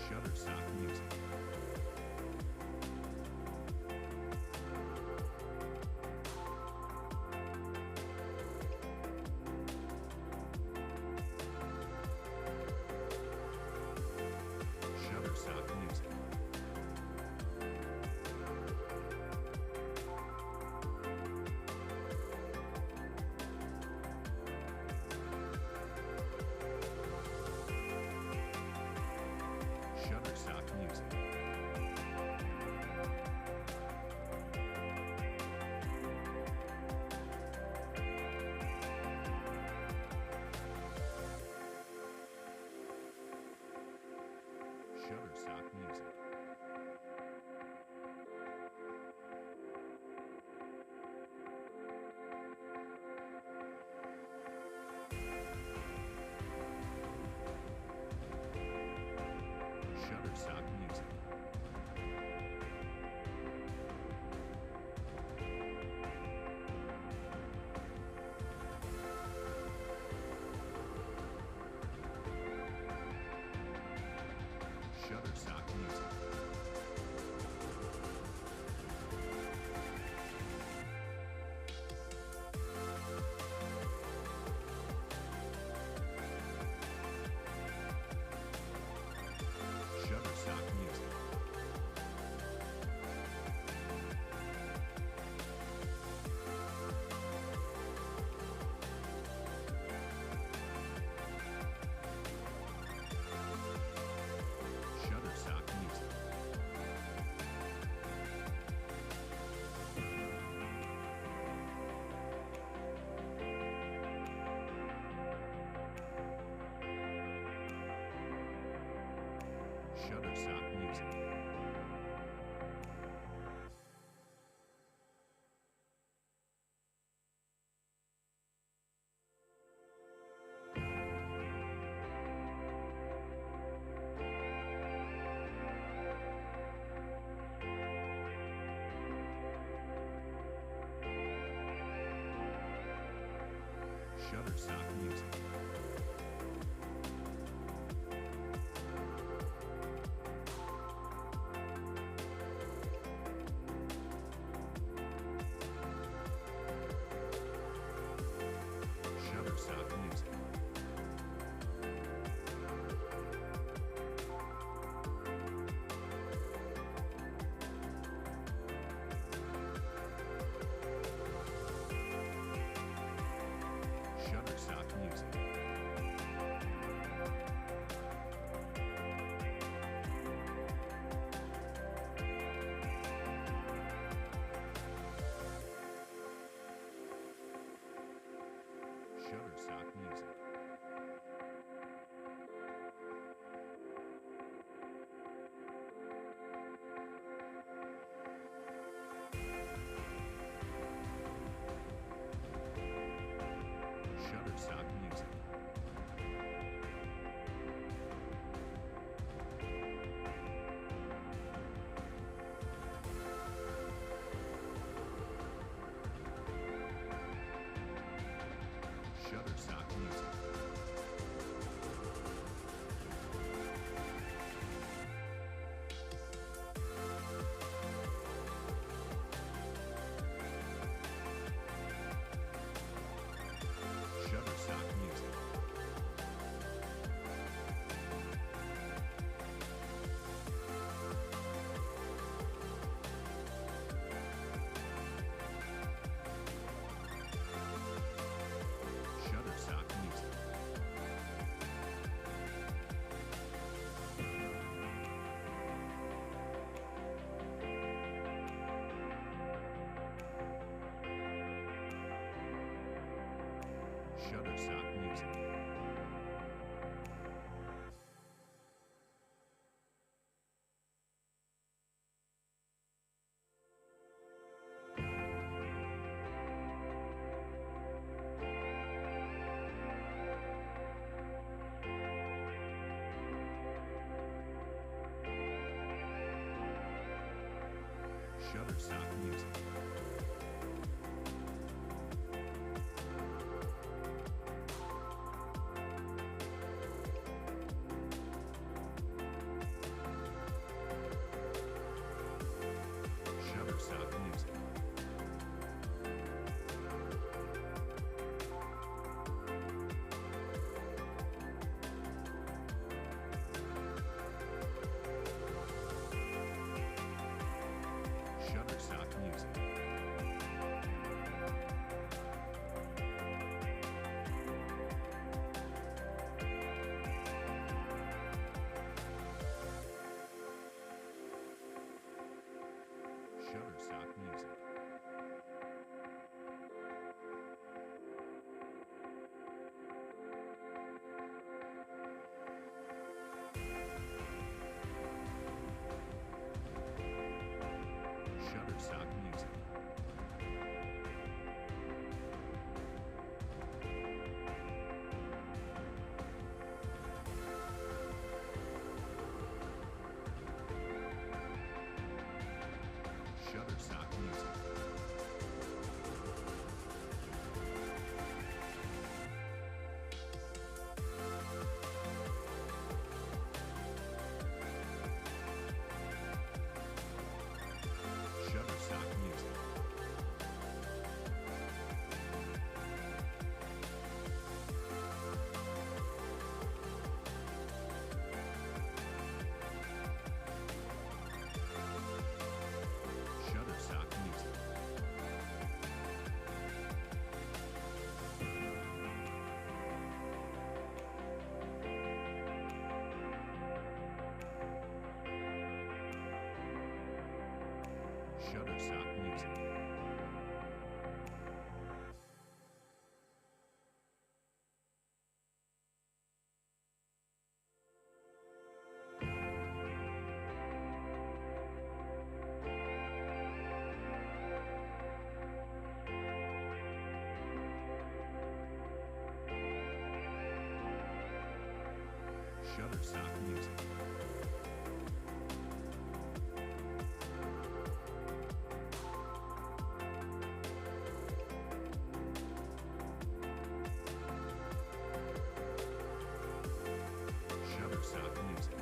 Shutterstock Music. Shutterstock Music. Shutterstock Music. Shutterstock Music. Shutterstock Music. Shutterstock Music. Shutterstock Music. Shutterstock Music. Shutterstock Music. Shutterstock Music. Shutterstock Music. Shutterstock Music. Shutterstock Music. Shutterstock Music. Shutterstock Music. Shutterstock Music. Shutterstock Music. Shutterstock Music. Shutterstock Music. Shutterstock Music. Shutterstock Music. Shutterstock Music.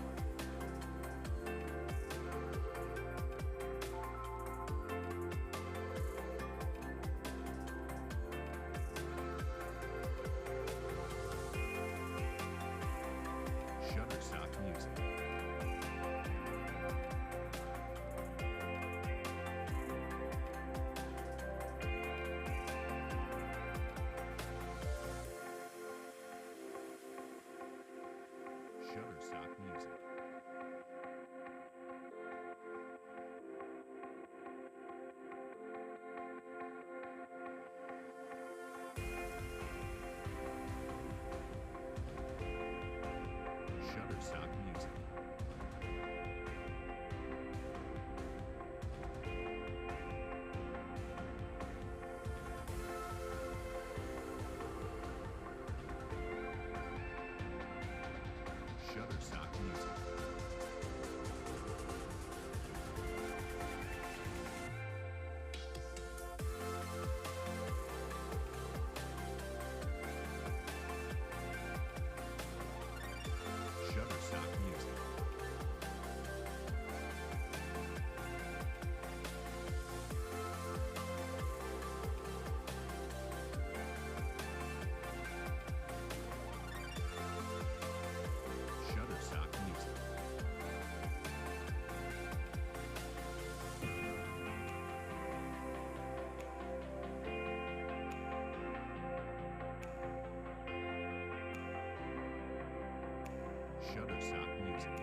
Shutterstock Music. Shutterstock Music. Shutterstock Music. Shutterstock Music. Shutterstock Music. Shutterstock Music. Shutterstock Music.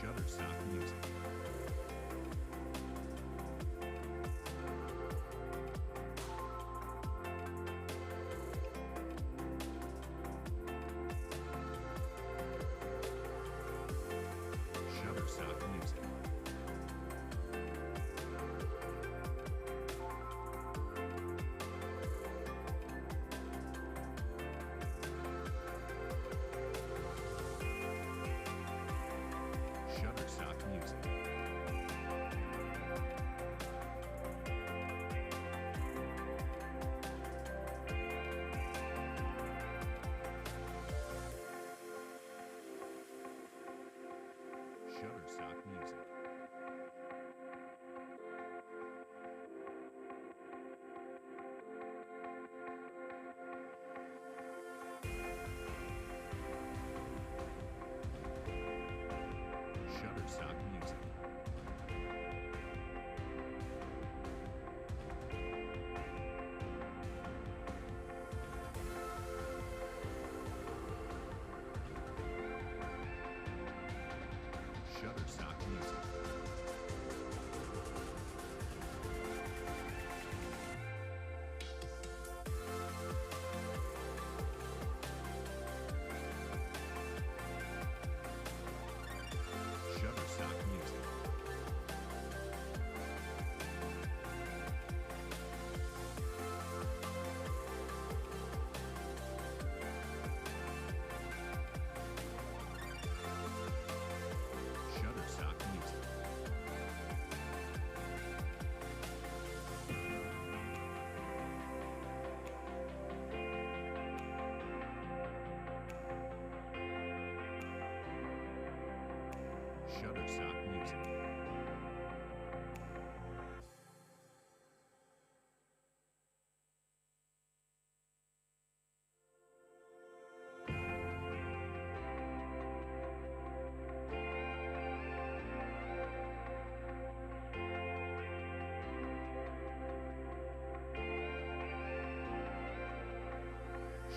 Shutterstock Music. Shutterstock Music. Shutterstock Music.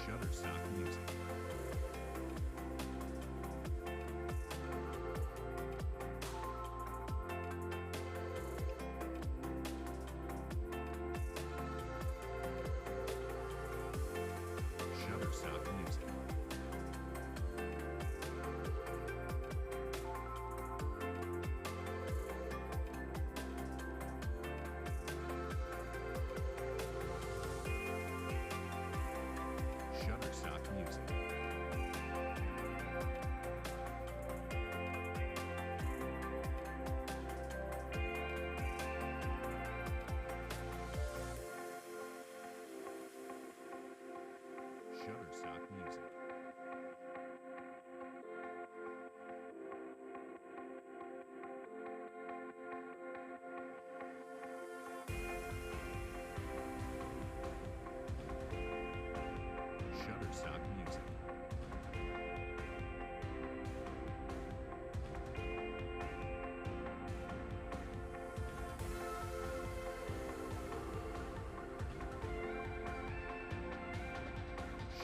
Shutterstock Music. Shutterstock Music. Shutterstock Music. Shutterstock Music.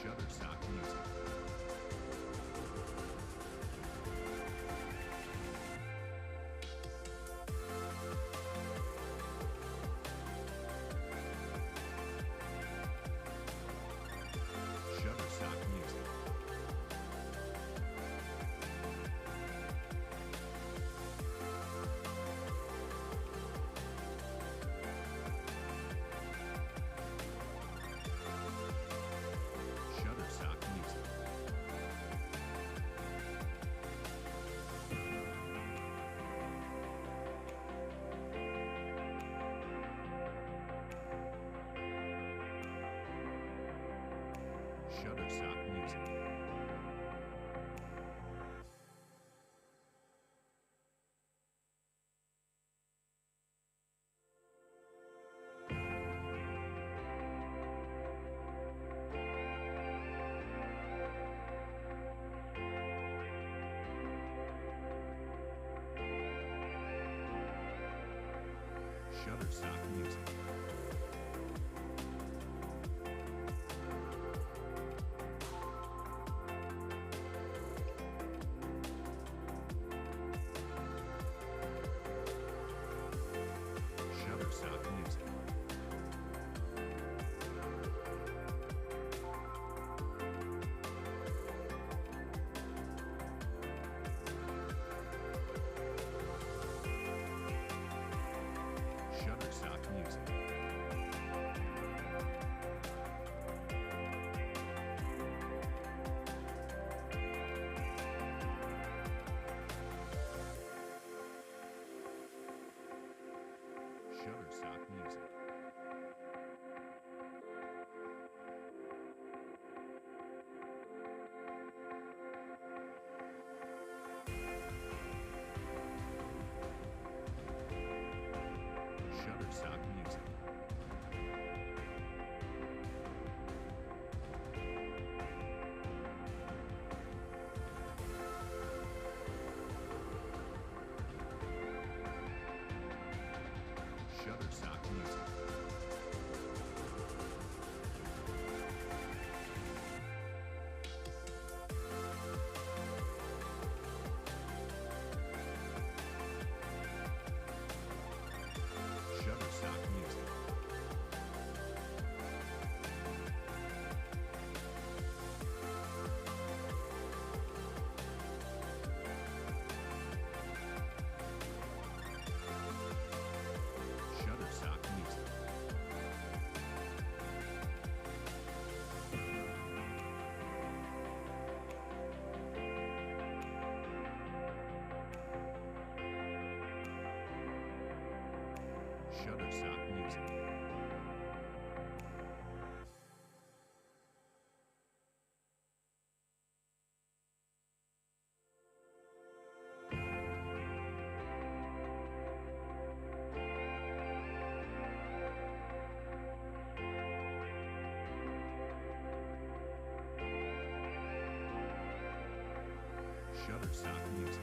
Shutterstock Music. Shutterstock Music. Shutterstock Music. Shutterstock Music. Shutterstock Music. Shutterstock Music. Shutterstock Music. Shutterstock Music. Shutterstock Music. Shutterstock Music. Shutterstock Music. Shutterstock Music. Shutterstock Music. Shutterstock Music. Shutterstock Music.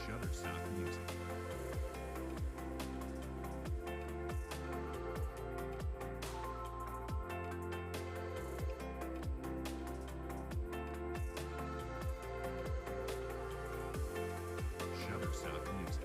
Shutterstock Music. Shutterstock Music.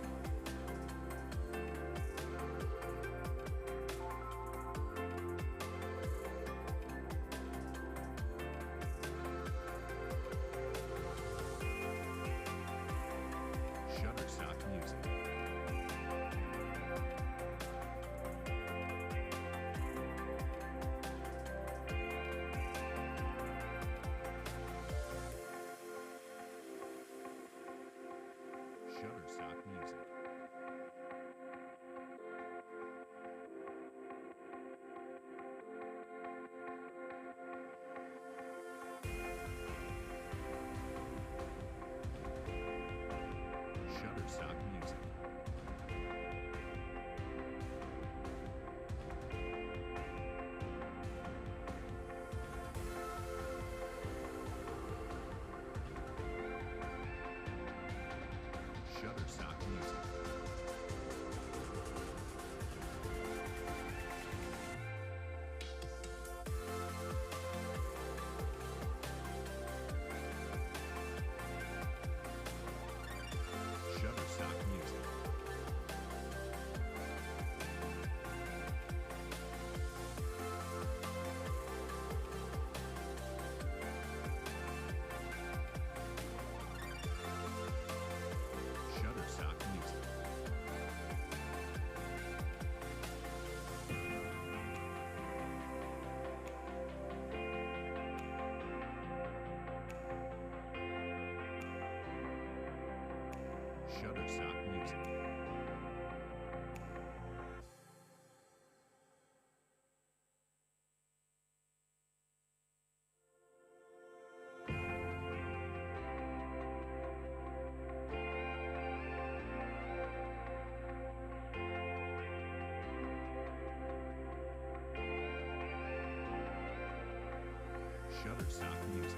Shutterstock Music. Shutterstock Music. Shutterstock Music. Shutterstock Music. Shutterstock Music. Shutterstock Music. Shutterstock Music.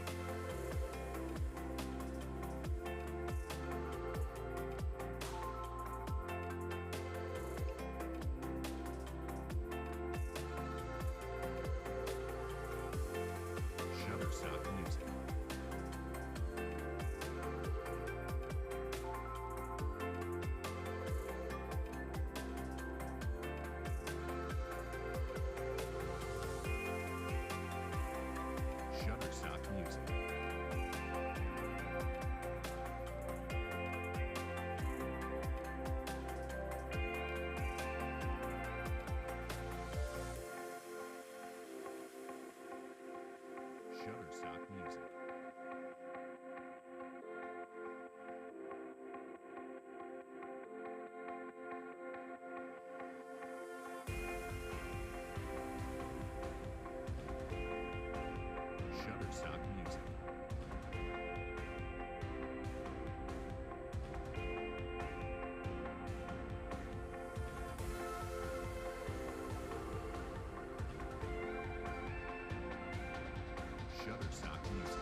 Shutterstock Music. Shutterstock Music. Shutterstock Music. Shutterstock Music. Shutterstock Music.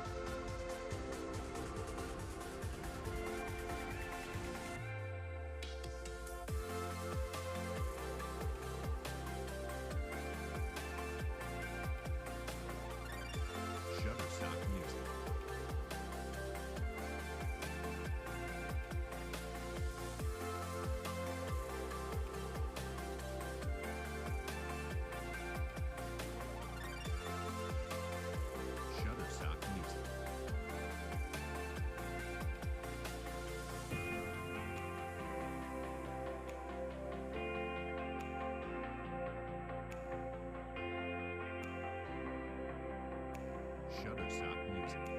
Shutterstock Music. Shutterstock Music. Shutterstock Music. Shutterstock Music.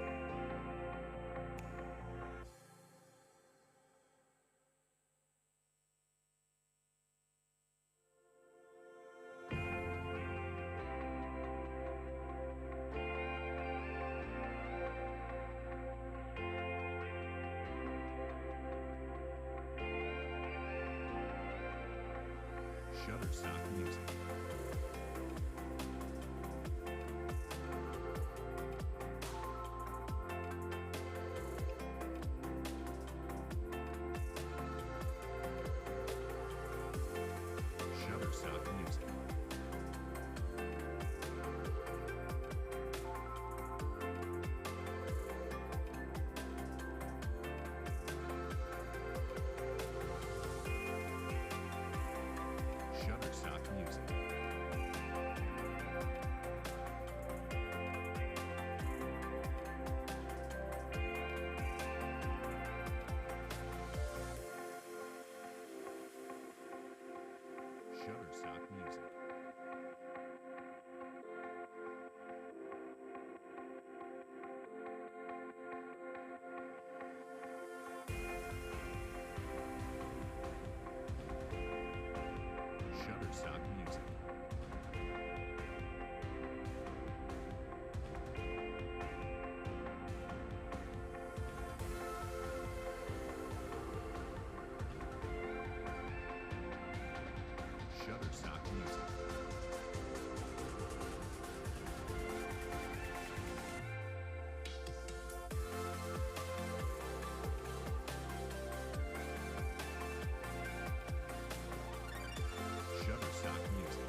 Shutterstock Music. Shutterstock Music. Shutterstock Music. Shutterstock Music. Shutterstock Music.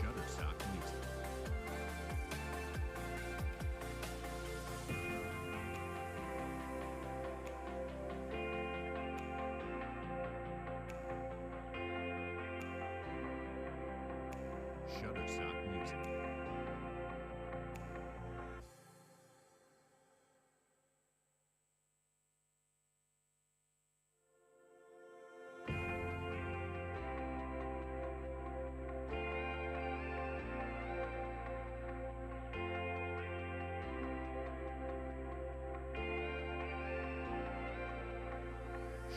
Shutterstock Music. Shutterstock Music.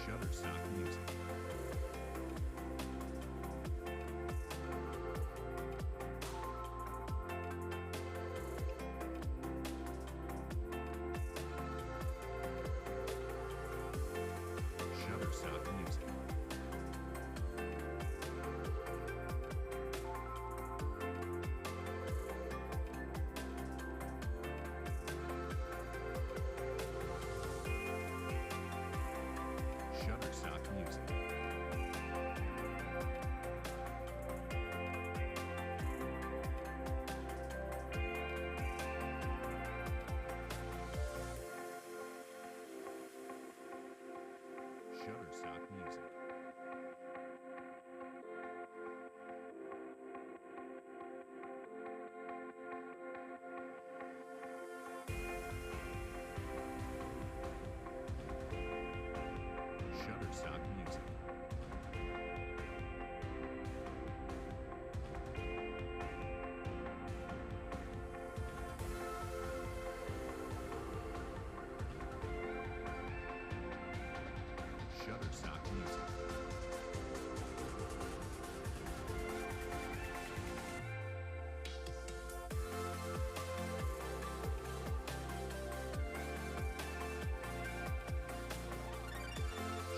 Shutterstock Music. Shutterstock Music. Shutterstock Music. Shutterstock Music. Shutterstock Music. Shutterstock Music.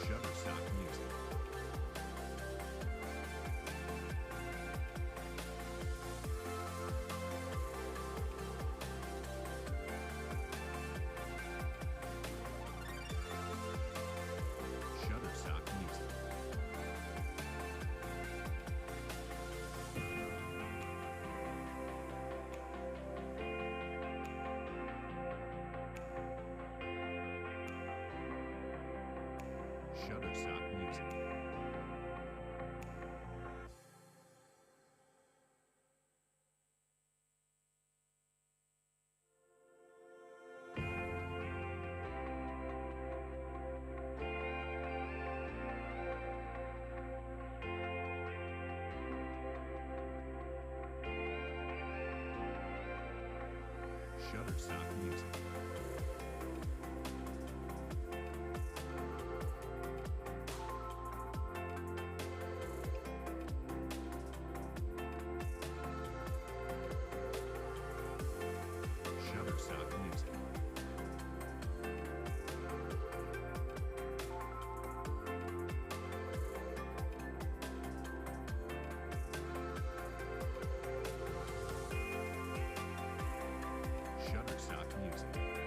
Shutterstock Music. Shutterstock Music. Shutterstock Music. Shutterstock Music. Shutterstock Music. Shutterstock Music.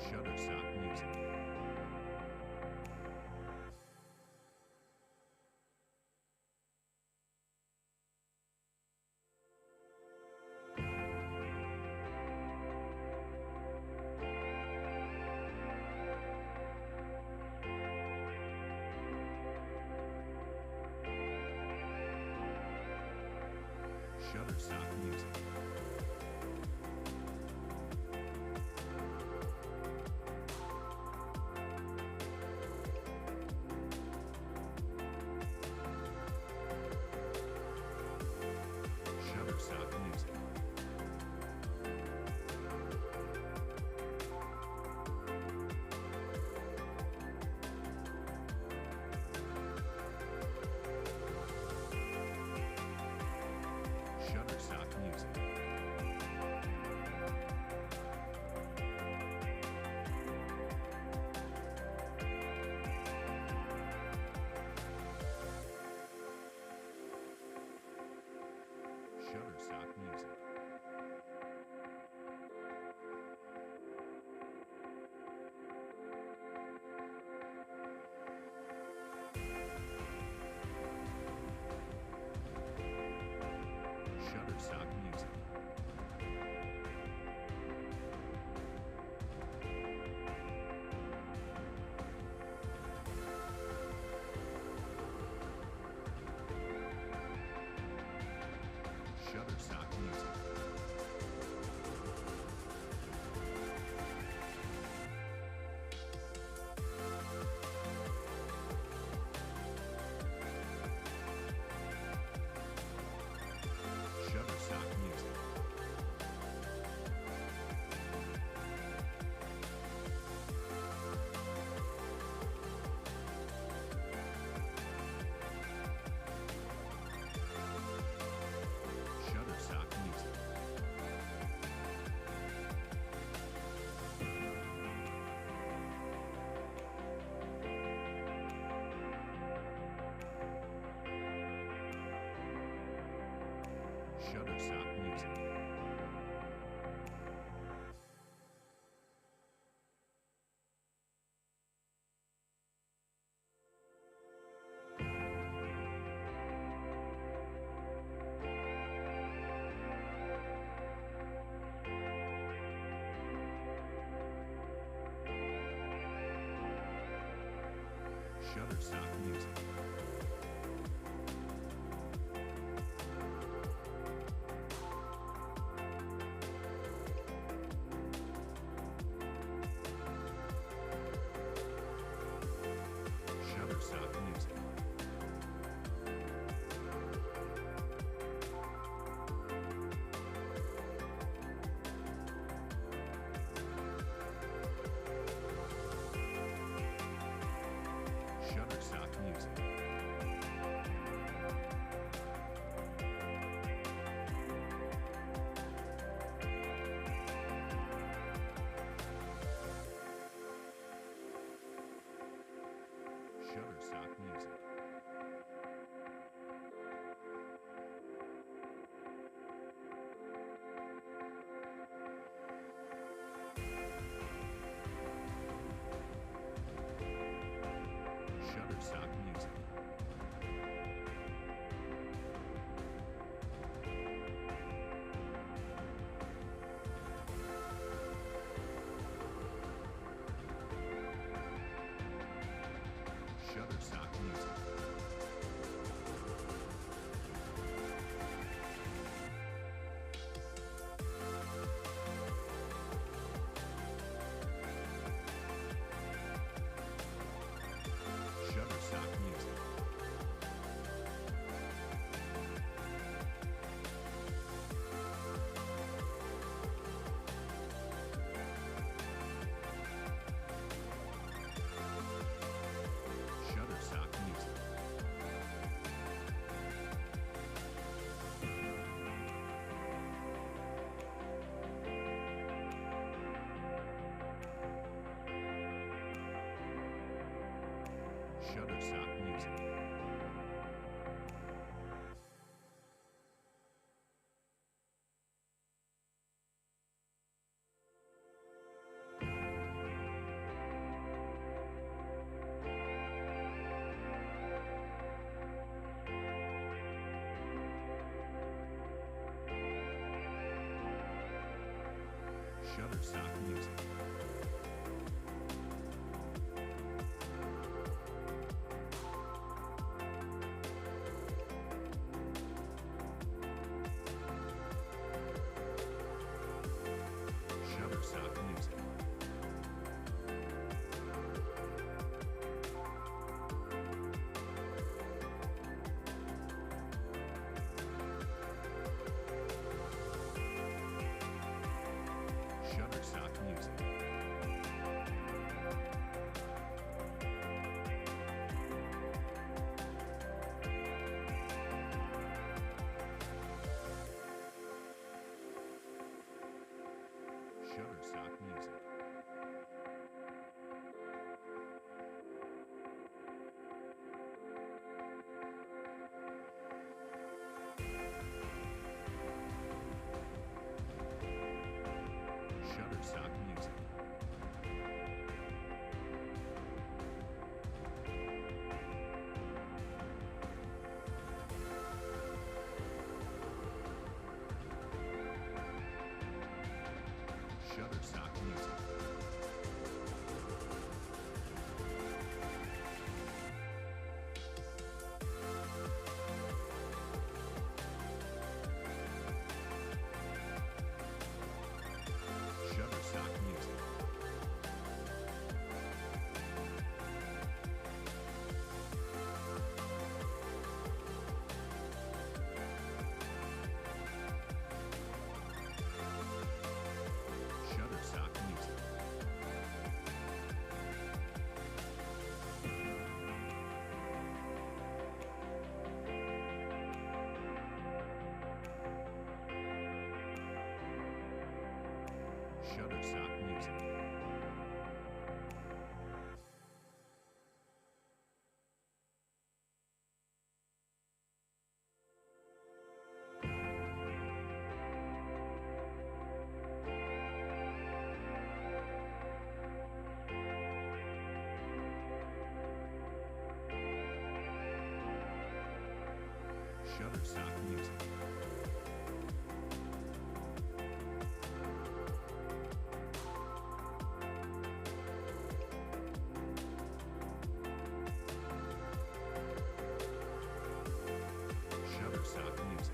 Shutterstock Music. Shutterstock Music. Shutterstock Music. Shutterstock Music. Shutterstock Music. Shutterstock Music. Shutterstock Music. Shutterstock Music. Shutterstock Music. Shutterstock Music. Shutterstock Music. Shutterstock Music. Shutterstock Shutterstock Music. Shutterstock Music. Shutterstock Music. Shutterstock Music. Shutterstock Music. Shutterstock Music. Shutterstock Music. Shutterstock Music. Shutterstock Music. Shutterstock Music. Shutterstock Music.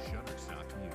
Shutterstock Music.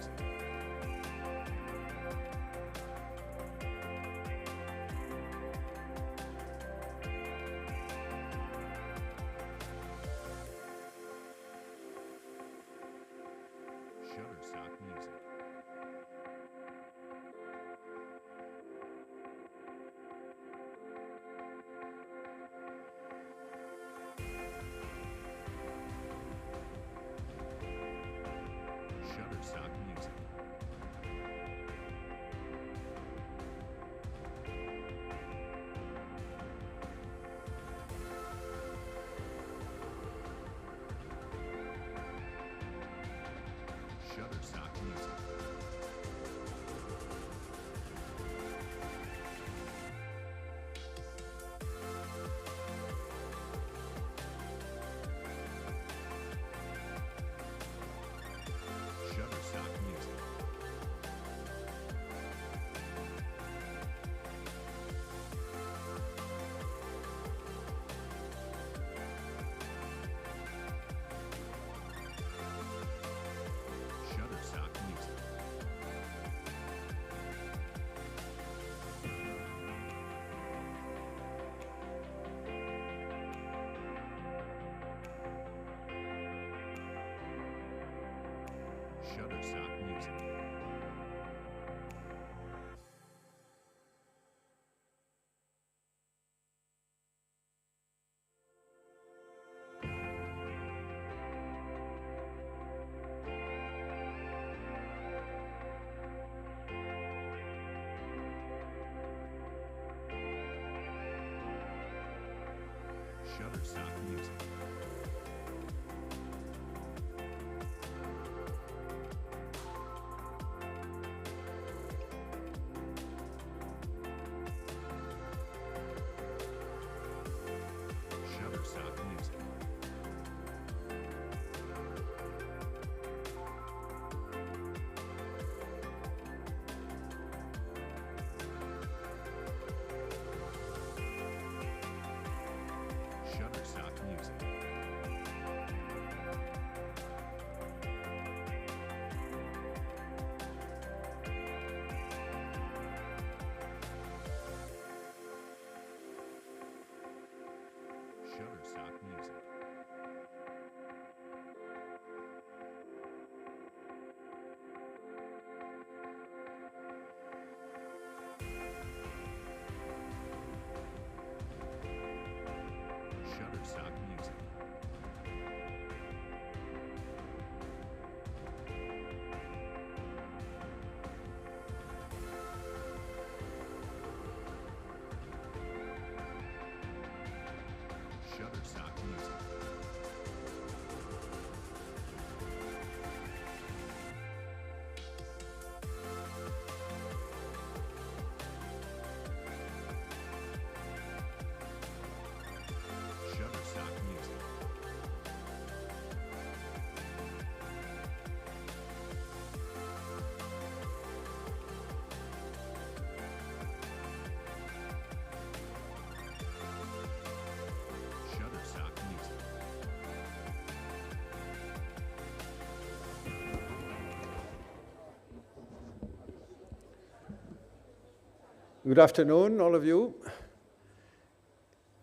Good afternoon, all of you.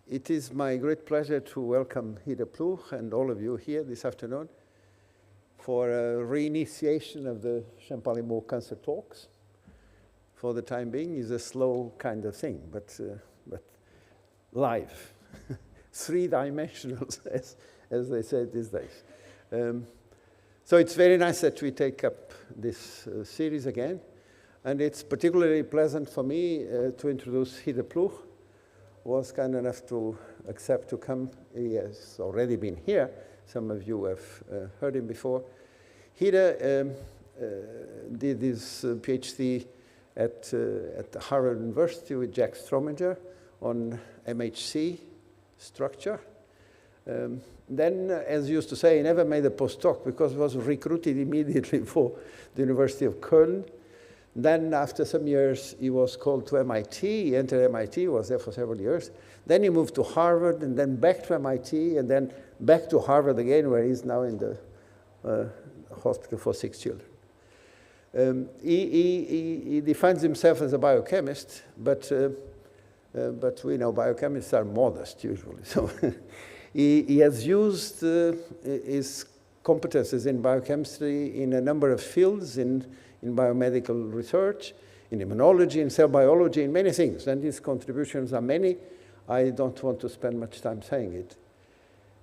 It is my great pleasure to welcome Hida Ploeg and all of you here this afternoon for a reinitiation of the Champalimaud Cancer Talks. For the time being, is a slow kind of thing, but live, three-dimensional, as they say these days. So it's very nice that we take up this series again. And it's particularly pleasant for me to introduce Hida Ploeg, who was kind enough to accept to come. He has already been here. Some of you have heard him before. Hida did his PhD at Harvard University with Jack Strominger on MHC structure. Then, as he used to say, he never made a postdoc because he was recruited immediately for the University of Köln. Then, after some years, he was called to MIT. He entered MIT, was there for several years. Then he moved to Harvard, and then back to MIT, and then back to Harvard again, where he's now in the hospital for sick children. He defines himself as a biochemist, but we know biochemists are modest usually. So he has used his competences in biochemistry in a number of fields, in biomedical research, in immunology, in cell biology, in many things. And his contributions are many. I don't want to spend much time saying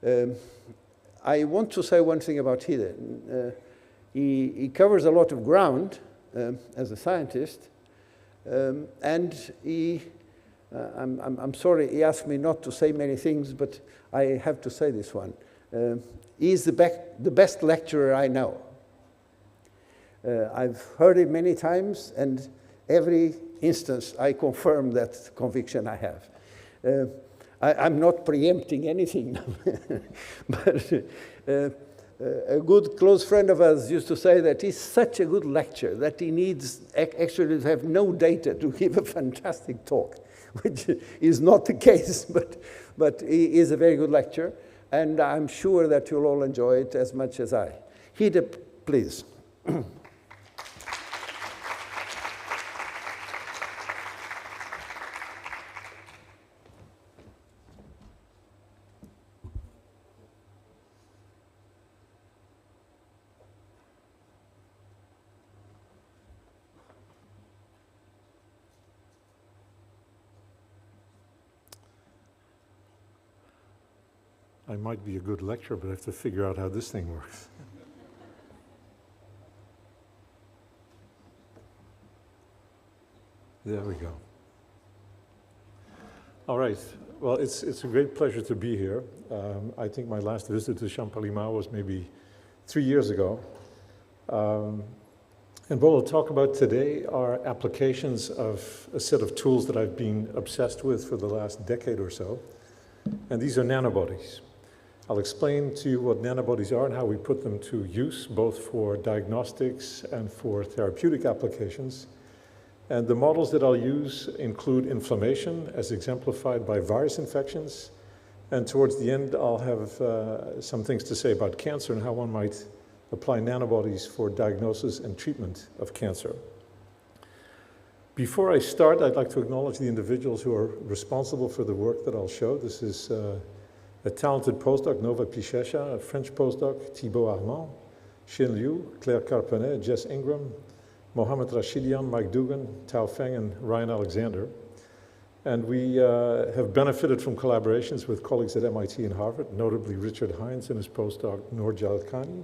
it. I want to say one thing about Hida. He covers a lot of ground as a scientist. And I'm sorry, he asked me not to say many things, but I have to say this one. He's the best lecturer I know. I've heard it many times, and every instance I confirm that conviction I have. I'm not preempting anything, but a good close friend of ours used to say that he's such a good lecturer that he needs actually to have no data to give a fantastic talk, which is not the case, but he is a very good lecturer, and I'm sure that you'll all enjoy it as much as I. Hida, please. I might be a good lecturer, but I have to figure out how this thing works. There we go. All right. Well, it's a great pleasure to be here. I think my last visit to Champalimaud was maybe 3 years ago. And what we'll talk about today are applications of a set of tools that I've been obsessed with for the last decade or so. And these are nanobodies. I'll explain to you what nanobodies are and how we put them to use, both for diagnostics and for therapeutic applications. And the models that I'll use include inflammation, as exemplified by virus infections. And towards the end, I'll have some things to say about cancer and how one might apply nanobodies for diagnosis and treatment of cancer. Before I start, I'd like to acknowledge the individuals who are responsible for the work that I'll show. This is a talented postdoc, Nova Pichecha, a French postdoc, Thibaut Armand, Xin Liu, Claire Carpenet, Jess Ingram, Mohamed Rashidian, Mike Dugan, Tao Feng, and Ryan Alexander. And we have benefited from collaborations with colleagues at MIT and Harvard, notably Richard Hines and his postdoc, Noor Jalkhani,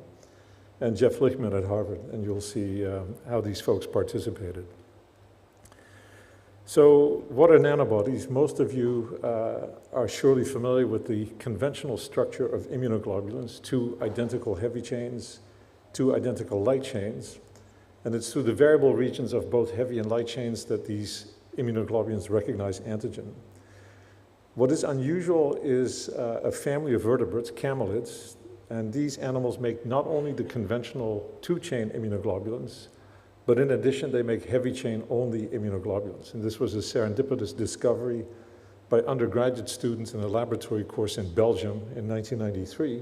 and Jeff Lichtman at Harvard. And you'll see how these folks participated. So what are nanobodies? Most of you are surely familiar with the conventional structure of immunoglobulins, 2 identical heavy chains, 2 identical light chains. And it's through the variable regions of both heavy and light chains that these immunoglobulins recognize antigen. What is unusual is a family of vertebrates, camelids, and these animals make not only the conventional 2-chain immunoglobulins, but in addition, they make heavy chain only immunoglobulins. And this was a serendipitous discovery by undergraduate students in a laboratory course in Belgium in 1993.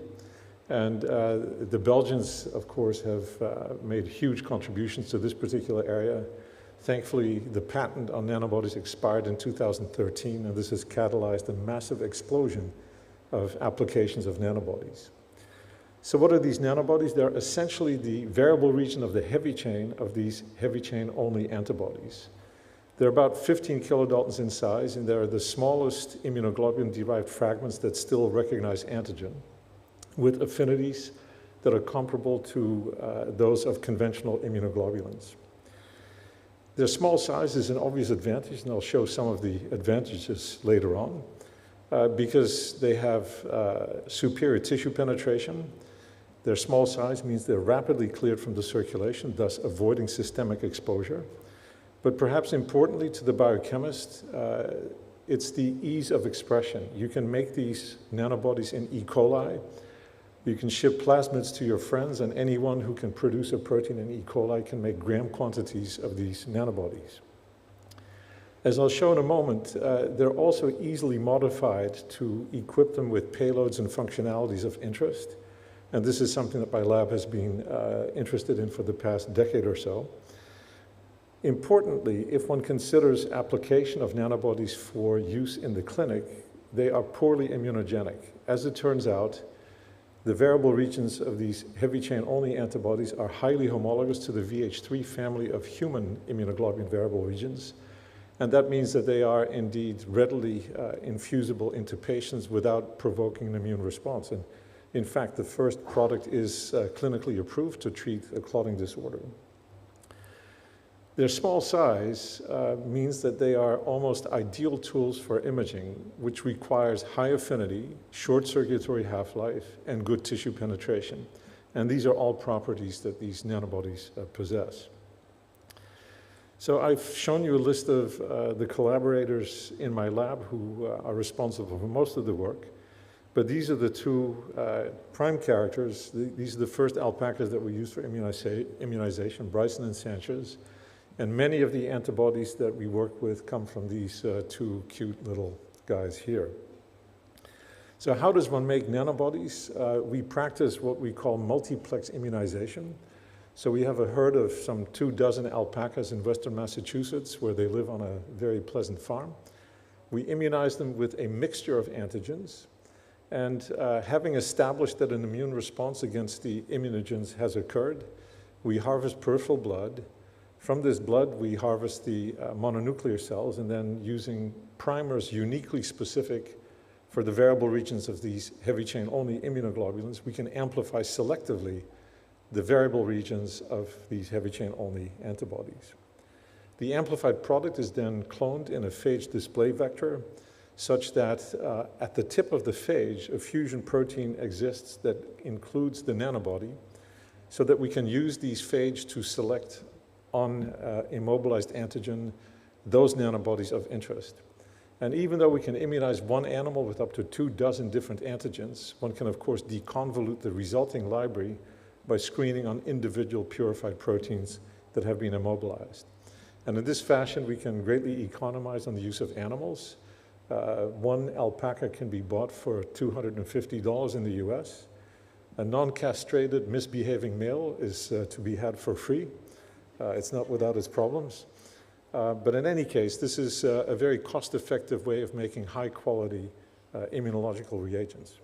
And the Belgians, of course, have made huge contributions to this particular area. Thankfully, the patent on nanobodies expired in 2013, and this has catalyzed a massive explosion of applications of nanobodies. So what are these nanobodies? They're essentially the variable region of the heavy chain of these heavy chain only antibodies. They're about 15 kilodaltons in size, and they're the smallest immunoglobulin-derived fragments that still recognize antigen, with affinities that are comparable to those of conventional immunoglobulins. Their small size is an obvious advantage, and I'll show some of the advantages later on, because they have superior tissue penetration. Their small size means they're rapidly cleared from the circulation, thus avoiding systemic exposure. But perhaps importantly to the biochemist, it's the ease of expression. You can make these nanobodies in E. coli. You can ship plasmids to your friends, and anyone who can produce a protein in E. coli can make gram quantities of these nanobodies. As I'll show in a moment, they're also easily modified to equip them with payloads and functionalities of interest. And this is something that my lab has been interested in for the past decade or so. Importantly, if one considers application of nanobodies for use in the clinic, they are poorly immunogenic. As it turns out, the variable regions of these heavy chain only antibodies are highly homologous to the VH3 family of human immunoglobulin variable regions. And that means that they are indeed readily infusible into patients without provoking an immune response. And in fact, the first product is clinically approved to treat a clotting disorder. Their small size means that they are almost ideal tools for imaging, which requires high affinity, short circulatory half-life, and good tissue penetration. And these are all properties that these nanobodies possess. So I've shown you a list of the collaborators in my lab who are responsible for most of the work. But these are the two prime characters. These are the first alpacas that we used for immunization, Bryson and Sanchez. And many of the antibodies that we work with come from these two cute little guys here. So how does one make nanobodies? We practice what we call multiplex immunization. So we have a herd of some 24 alpacas in western Massachusetts where they live on a very pleasant farm. We immunize them with a mixture of antigens. And having established that an immune response against the immunogens has occurred, we harvest peripheral blood. From this blood, we harvest the mononuclear cells, and then using primers uniquely specific for the variable regions of these heavy chain only immunoglobulins, we can amplify selectively the variable regions of these heavy chain only antibodies. The amplified product is then cloned in a phage display vector such that at the tip of the phage, a fusion protein exists that includes the nanobody so that we can use these phage to select on immobilized antigen those nanobodies of interest. And even though we can immunize one animal with up to 24 different antigens, one can of course deconvolute the resulting library by screening on individual purified proteins that have been immobilized. And in this fashion, we can greatly economize on the use of animals. One alpaca can be bought for $250 in the US. A non-castrated misbehaving male is to be had for free. It's not without its problems. But in any case, this is a very cost-effective way of making high-quality immunological reagents.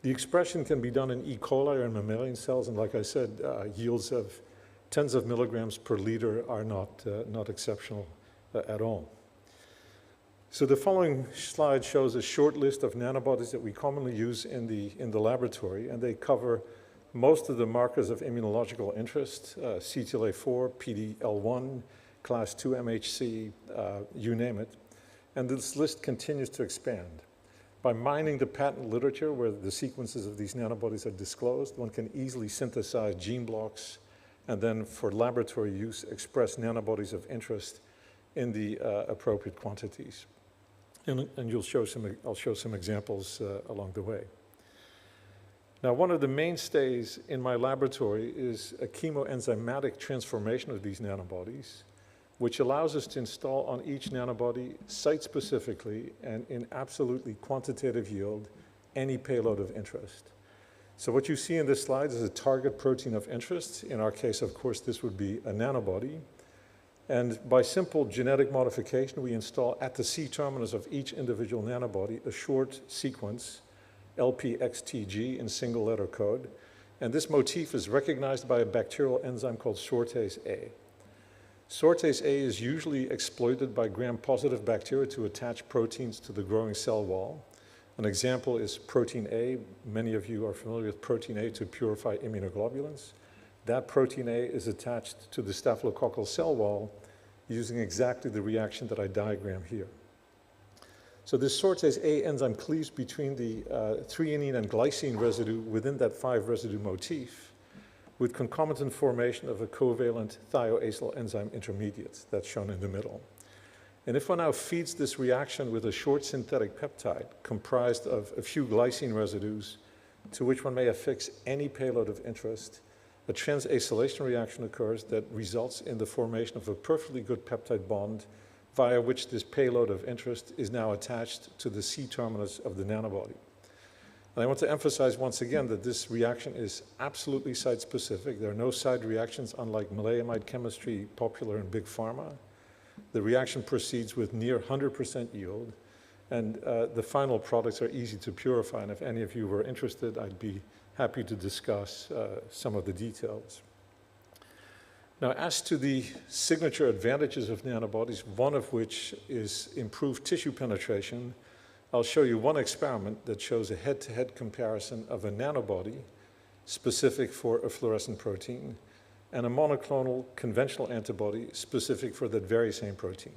The expression can be done in E. coli or in mammalian cells, and like I said, yields of tens of milligrams per liter are not exceptional at all. So the following slide shows a short list of nanobodies that we commonly use in the laboratory, and they cover most of the markers of immunological interest, CTLA4, PD-L1, class 2 MHC, you name it. And this list continues to expand. By mining the patent literature where the sequences of these nanobodies are disclosed, one can easily synthesize gene blocks and then for laboratory use express nanobodies of interest in the appropriate quantities. And I'll show some examples along the way. Now, one of the mainstays in my laboratory is a chemoenzymatic transformation of these nanobodies, which allows us to install on each nanobody site-specifically and in absolutely quantitative yield any payload of interest. So what you see in this slide is a target protein of interest. In our case, of course, this would be a nanobody. And by simple genetic modification, we install at the C-terminus of each individual nanobody a short sequence, LPXTG in single letter code. And this motif is recognized by a bacterial enzyme called sortase A. Sortase A is usually exploited by gram-positive bacteria to attach proteins to the growing cell wall. An example is protein A. Many of you are familiar with protein A to purify immunoglobulins. That protein A is attached to the staphylococcal cell wall using exactly the reaction that I diagram here. So this sortase A enzyme cleaves between the threonine and glycine residue within that 5 residue motif with concomitant formation of a covalent thioacyl enzyme intermediate that's shown in the middle. And if one now feeds this reaction with a short synthetic peptide comprised of a few glycine residues to which one may affix any payload of interest, a transacylation reaction occurs that results in the formation of a perfectly good peptide bond via which this payload of interest is now attached to the C-terminus of the nanobody. And I want to emphasize once again that this reaction is absolutely site-specific. There are no side reactions, unlike maleimide chemistry popular in big pharma. The reaction proceeds with near 100% yield, and the final products are easy to purify. And if any of you were interested, I'd be happy to discuss some of the details. Now, as to the signature advantages of nanobodies, one of which is improved tissue penetration, I'll show you one experiment that shows a head-to-head comparison of a nanobody specific for a fluorescent protein and a monoclonal conventional antibody specific for that very same protein.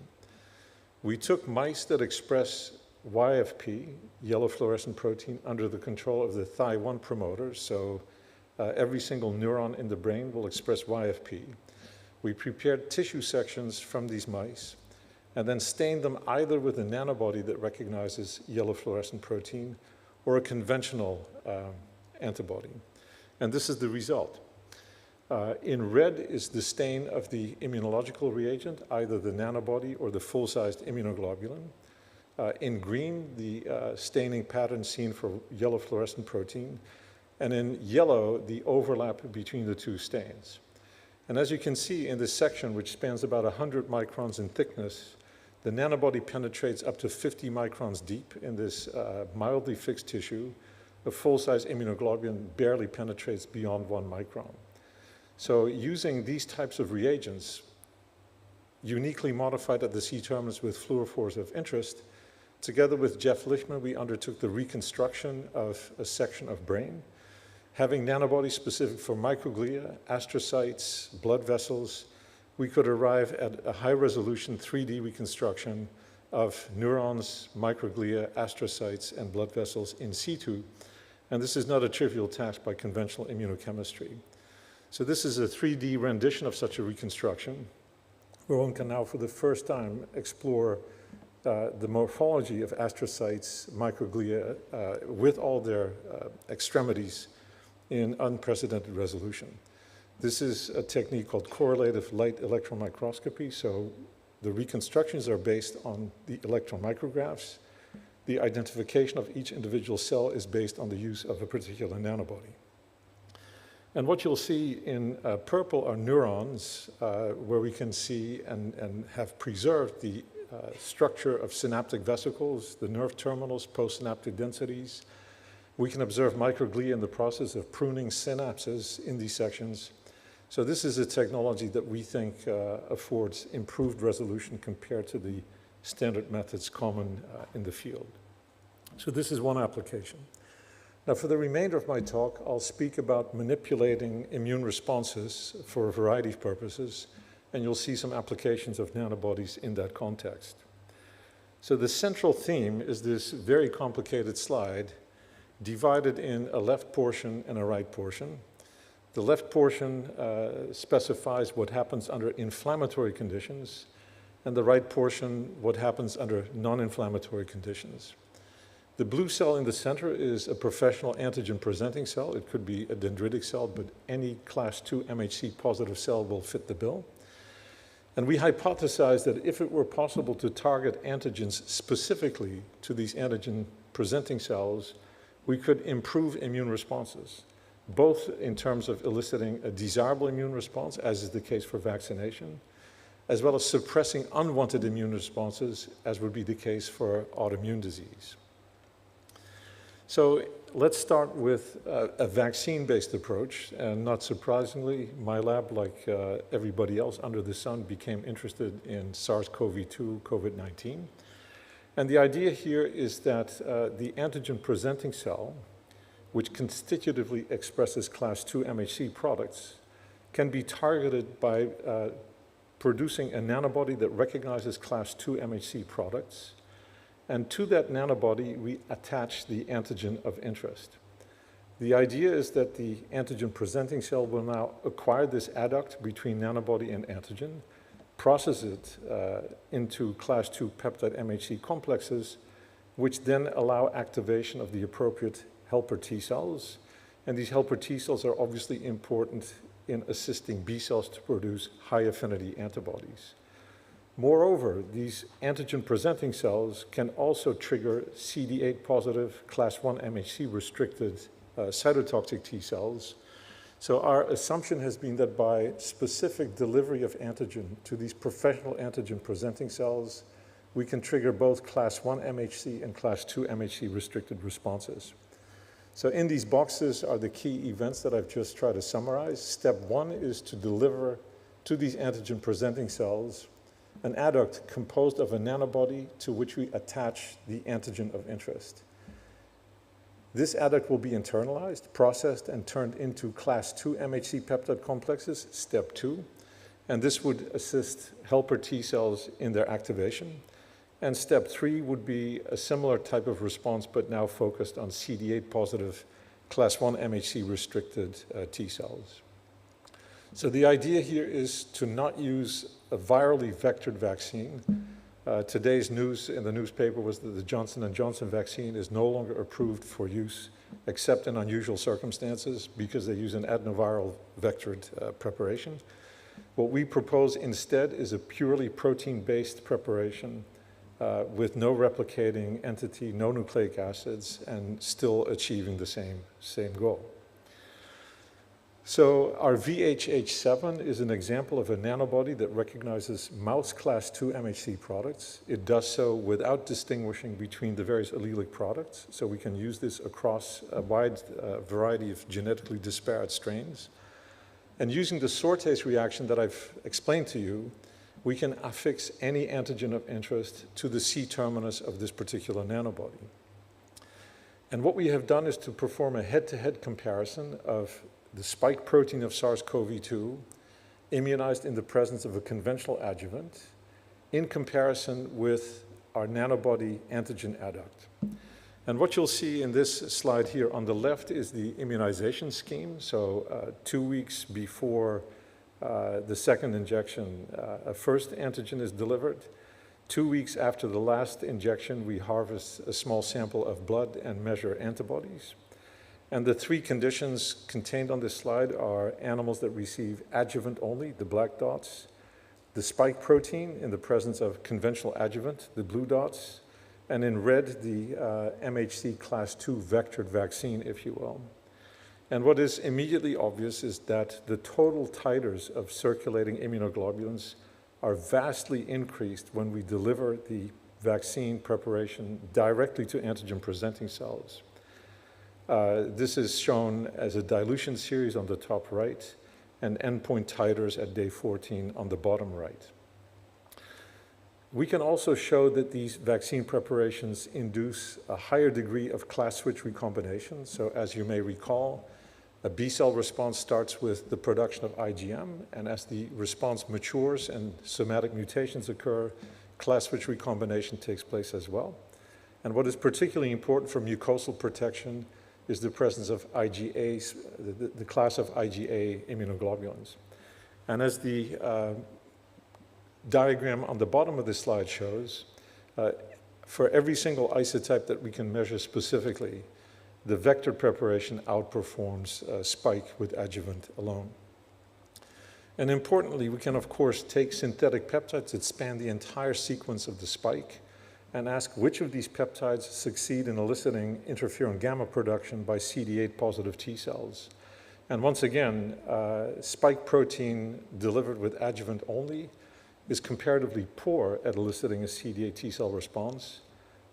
We took mice that express YFP, yellow fluorescent protein, under the control of the Thi1 promoter, so every single neuron in the brain will express YFP. We prepared tissue sections from these mice and then stained them either with a nanobody that recognizes yellow fluorescent protein or a conventional antibody. And this is the result. In red is the stain of the immunological reagent, either the nanobody or the full-sized immunoglobulin. In green, the staining pattern seen for yellow fluorescent protein, and in yellow, the overlap between the two stains. And as you can see in this section, which spans about 100 microns in thickness, the nanobody penetrates up to 50 microns deep in this mildly fixed tissue. A full-size immunoglobulin barely penetrates beyond 1 micron. So using these types of reagents, uniquely modified at the C-terminus with fluorophores of interest, together with Jeff Lichtman, we undertook the reconstruction of a section of brain, having nanobodies specific for microglia, astrocytes, blood vessels. We could arrive at a high-resolution 3D reconstruction of neurons, microglia, astrocytes, and blood vessels in situ. And this is not a trivial task by conventional immunochemistry. So this is a 3D rendition of such a reconstruction, where one can now, for the first time, explore the morphology of astrocytes, microglia, with all their extremities in unprecedented resolution. This is a technique called correlative light electron microscopy. So the reconstructions are based on the electron micrographs. The identification of each individual cell is based on the use of a particular nanobody. And what you'll see in purple are neurons, where we can see and have preserved the structure of synaptic vesicles, the nerve terminals, postsynaptic densities. We can observe microglia in the process of pruning synapses in these sections. So this is a technology that we think affords improved resolution compared to the standard methods common in the field. So this is one application. Now, for the remainder of my talk, I'll speak about manipulating immune responses for a variety of purposes, and you'll see some applications of nanobodies in that context. So the central theme is this very complicated slide divided in a left portion and a right portion. The left portion specifies what happens under inflammatory conditions, and the right portion what happens under non-inflammatory conditions. The blue cell in the center is a professional antigen-presenting cell. It could be a dendritic cell, but any class 2 MHC positive cell will fit the bill. And we hypothesized that if it were possible to target antigens specifically to these antigen-presenting cells, we could improve immune responses, both in terms of eliciting a desirable immune response, as is the case for vaccination, as well as suppressing unwanted immune responses, as would be the case for autoimmune disease. So let's start with a vaccine-based approach, and not surprisingly, my lab, like everybody else under the sun, became interested in SARS-CoV-2, COVID-19. And the idea here is that the antigen-presenting cell, which constitutively expresses class 2 MHC products, can be targeted by producing a nanobody that recognizes class 2 MHC products. And to that nanobody, we attach the antigen of interest. The idea is that the antigen-presenting cell will now acquire this adduct between nanobody and antigen, process it into class 2 peptide MHC complexes, which then allow activation of the appropriate helper T cells. And these helper T cells are obviously important in assisting B cells to produce high-affinity antibodies. Moreover, these antigen-presenting cells can also trigger CD8 positive class 1 MHC restricted cytotoxic T cells. So our assumption has been that by specific delivery of antigen to these professional antigen-presenting cells, we can trigger both class 1 MHC and class 2 MHC restricted responses. So in these boxes are the key events that I've just tried to summarize. Step 1 is to deliver to these antigen-presenting cells an adduct composed of a nanobody to which we attach the antigen of interest. This adduct will be internalized, processed, and turned into class 2 MHC peptide complexes, step 2. And this would assist helper T cells in their activation. And step 3 would be a similar type of response, but now focused on CD8 positive class 1 MHC restricted T cells. So the idea here is to not use a virally vectored vaccine. Today's news in the newspaper was that the Johnson & Johnson vaccine is no longer approved for use except in unusual circumstances because they use an adenoviral vectored preparation. What we propose instead is a purely protein-based preparation with no replicating entity, no nucleic acids, and still achieving the same goal. So our VHH7 is an example of a nanobody that recognizes mouse class 2 MHC products. It does so without distinguishing between the various allelic products, so we can use this across a wide variety of genetically disparate strains. And using the sortase reaction that I've explained to you, we can affix any antigen of interest to the C-terminus of this particular nanobody. And what we have done is to perform a head-to-head comparison of the spike protein of SARS-CoV-2 immunized in the presence of a conventional adjuvant in comparison with our nanobody antigen adduct. And what you'll see in this slide here on the left is the immunization scheme. So 2 weeks before the second injection, a first antigen is delivered. 2 weeks after the last injection, we harvest a small sample of blood and measure antibodies. And the 3 conditions contained on this slide are animals that receive adjuvant only, the black dots, the spike protein in the presence of conventional adjuvant, the blue dots, and in red, the MHC class 2 vectored vaccine, if you will. And what is immediately obvious is that the total titers of circulating immunoglobulins are vastly increased when we deliver the vaccine preparation directly to antigen-presenting cells. This is shown as a dilution series on the top right and endpoint titers at day 14 on the bottom right. We can also show that these vaccine preparations induce a higher degree of class switch recombination. So as you may recall, a B cell response starts with the production of IgM, and as the response matures and somatic mutations occur, class switch recombination takes place as well. And what is particularly important for mucosal protection is the presence of IgAs, the class of IgA immunoglobulins. And as the diagram on the bottom of this slide shows, for every single isotype that we can measure specifically, the vector preparation outperforms spike with adjuvant alone. And importantly, we can of course take synthetic peptides that span the entire sequence of the spike and ask which of these peptides succeed in eliciting interferon gamma production by CD8 positive T cells. And once again, spike protein delivered with adjuvant only is comparatively poor at eliciting a CD8 T cell response.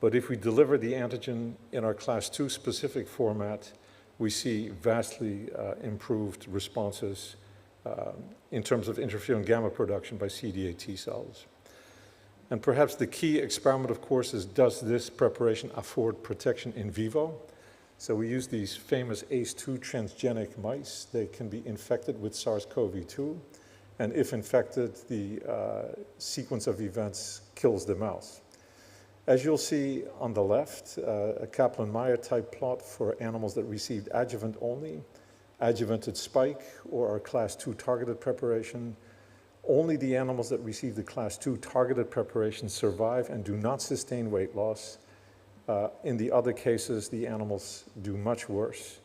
But if we deliver the antigen in our class 2 specific format, we see vastly improved responses in terms of interferon gamma production by CD8 T cells. And perhaps the key experiment, of course, is does this preparation afford protection in vivo? So we use these famous ACE2 transgenic mice. They can be infected with SARS-CoV-2. And if infected, the sequence of events kills the mouse. As you'll see on the left, a Kaplan-Meier type plot for animals that received adjuvant only, adjuvanted spike, or our class 2 targeted preparation. Only the animals that receive the class 2 targeted preparation survive and do not sustain weight loss. In the other cases, the animals do much worse.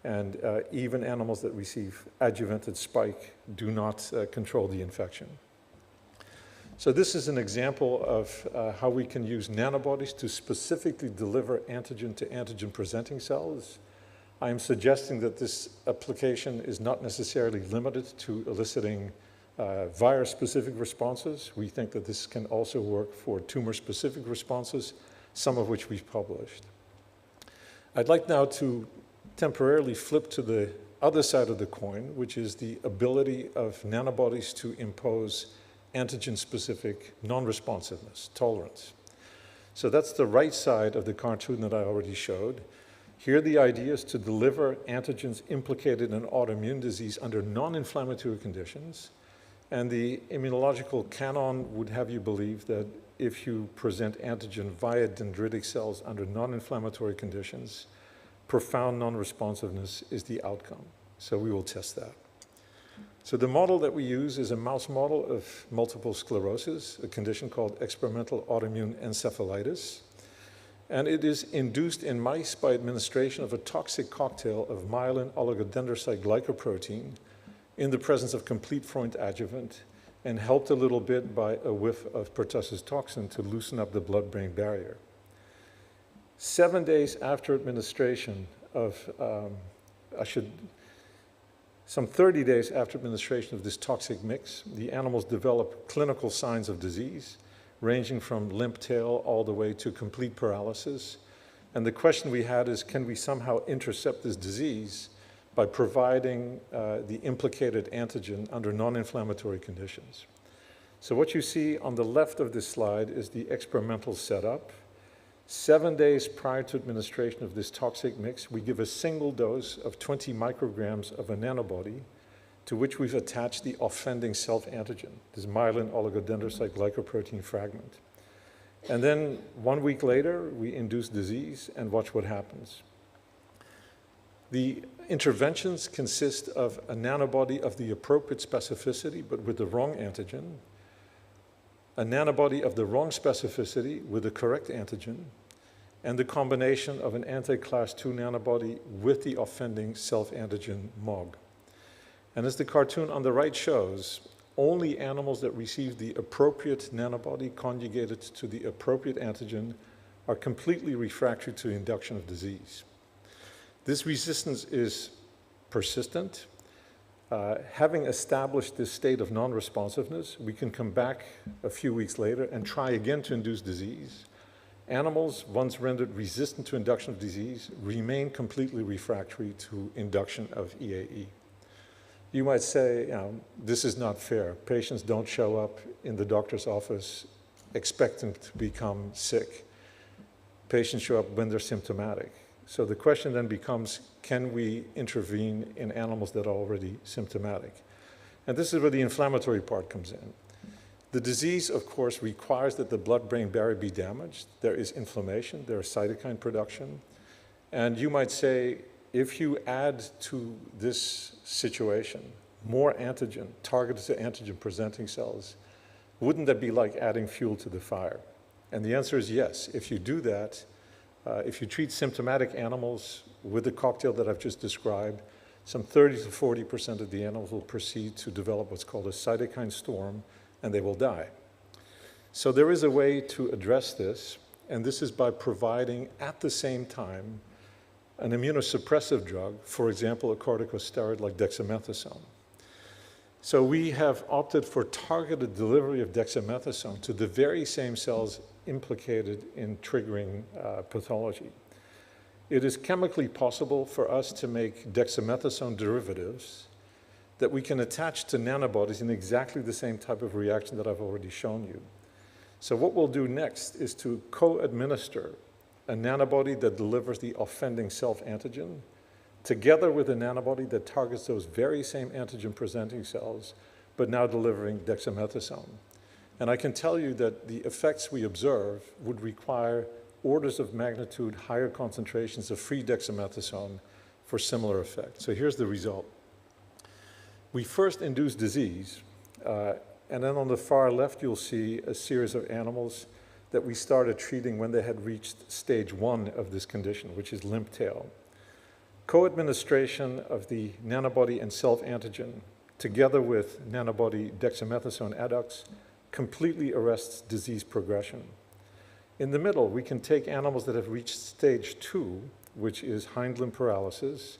And even animals that receive adjuvanted spike do not control the infection. So this is an example of how we can use nanobodies to specifically deliver antigen to antigen presenting cells. I am suggesting that this application is not necessarily limited to eliciting virus-specific responses. We think that this can also work for tumor-specific responses, some of which we've published. I'd like now to temporarily flip to the other side of the coin, which is the ability of nanobodies to impose antigen-specific non-responsiveness, tolerance. So that's the right side of the cartoon that I already showed. Here the idea is to deliver antigens implicated in autoimmune disease under non-inflammatory conditions. And the immunological canon would have you believe that if you present antigen via dendritic cells under non-inflammatory conditions, profound non-responsiveness is the outcome. So we will test that. So the model that we use is a mouse model of multiple sclerosis, a condition called experimental autoimmune encephalitis. And it is induced in mice by administration of a toxic cocktail of myelin oligodendrocyte glycoprotein in the presence of complete Freund adjuvant, and helped a little bit by a whiff of pertussis toxin to loosen up the blood-brain barrier. 7 days after administration of, some 30 days after administration of this toxic mix, the animals develop clinical signs of disease, ranging from limp tail all the way to complete paralysis. And the question we had is, can we somehow intercept this disease by providing the implicated antigen under non-inflammatory conditions? So what you see on the left of this slide is the experimental setup. 7 days prior to administration of this toxic mix, we give a single dose of 20 micrograms of a nanobody to which we've attached the offending self-antigen, this myelin oligodendrocyte glycoprotein fragment. And then 1 week later, we induce disease and watch what happens. The interventions consist of a nanobody of the appropriate specificity, but with the wrong antigen, a nanobody of the wrong specificity with the correct antigen, and the combination of an anti-class 2 nanobody with the offending self-antigen MOG. And as the cartoon on the right shows, only animals that receive the appropriate nanobody conjugated to the appropriate antigen are completely refractory to induction of disease. This resistance is persistent. Having established this state of non-responsiveness, we can come back a few weeks later and try again to induce disease. Animals, once rendered resistant to induction of disease, remain completely refractory to induction of EAE. You might say, this is not fair. Patients don't show up in the doctor's office expecting to become sick. Patients show up when they're symptomatic. So the question then becomes, can we intervene in animals that are already symptomatic? And this is where the inflammatory part comes in. The disease, of course, requires that the blood-brain barrier be damaged. There is inflammation, there is cytokine production. And you might say, if you add to this situation more antigen targeted to antigen-presenting cells, wouldn't that be like adding fuel to the fire? And the answer is yes. If you do that, if you treat symptomatic animals with the cocktail that I've just described, some 30 to 40% of the animals will proceed to develop what's called a cytokine storm, and they will die. So there is a way to address this, and this is by providing at the same time an immunosuppressive drug, for example, a corticosteroid like dexamethasone. So we have opted for targeted delivery of dexamethasone to the very same cells implicated in triggering pathology. It is chemically possible for us to make dexamethasone derivatives that we can attach to nanobodies in exactly the same type of reaction that I've already shown you. So what we'll do next is to co-administer a nanobody that delivers the offending self-antigen together with a nanobody that targets those very same antigen-presenting cells, but now delivering dexamethasone. And I can tell you that the effects we observe would require orders of magnitude higher concentrations of free dexamethasone for similar effects. So here's the result. We first induce disease, and then on the far left, you'll see a series of animals that we started treating when they had reached stage 1 of this condition, which is limp tail. Co-administration of the nanobody and self-antigen together with nanobody dexamethasone adducts completely arrests disease progression. In the middle, we can take animals that have reached stage 2, which is hind limb paralysis.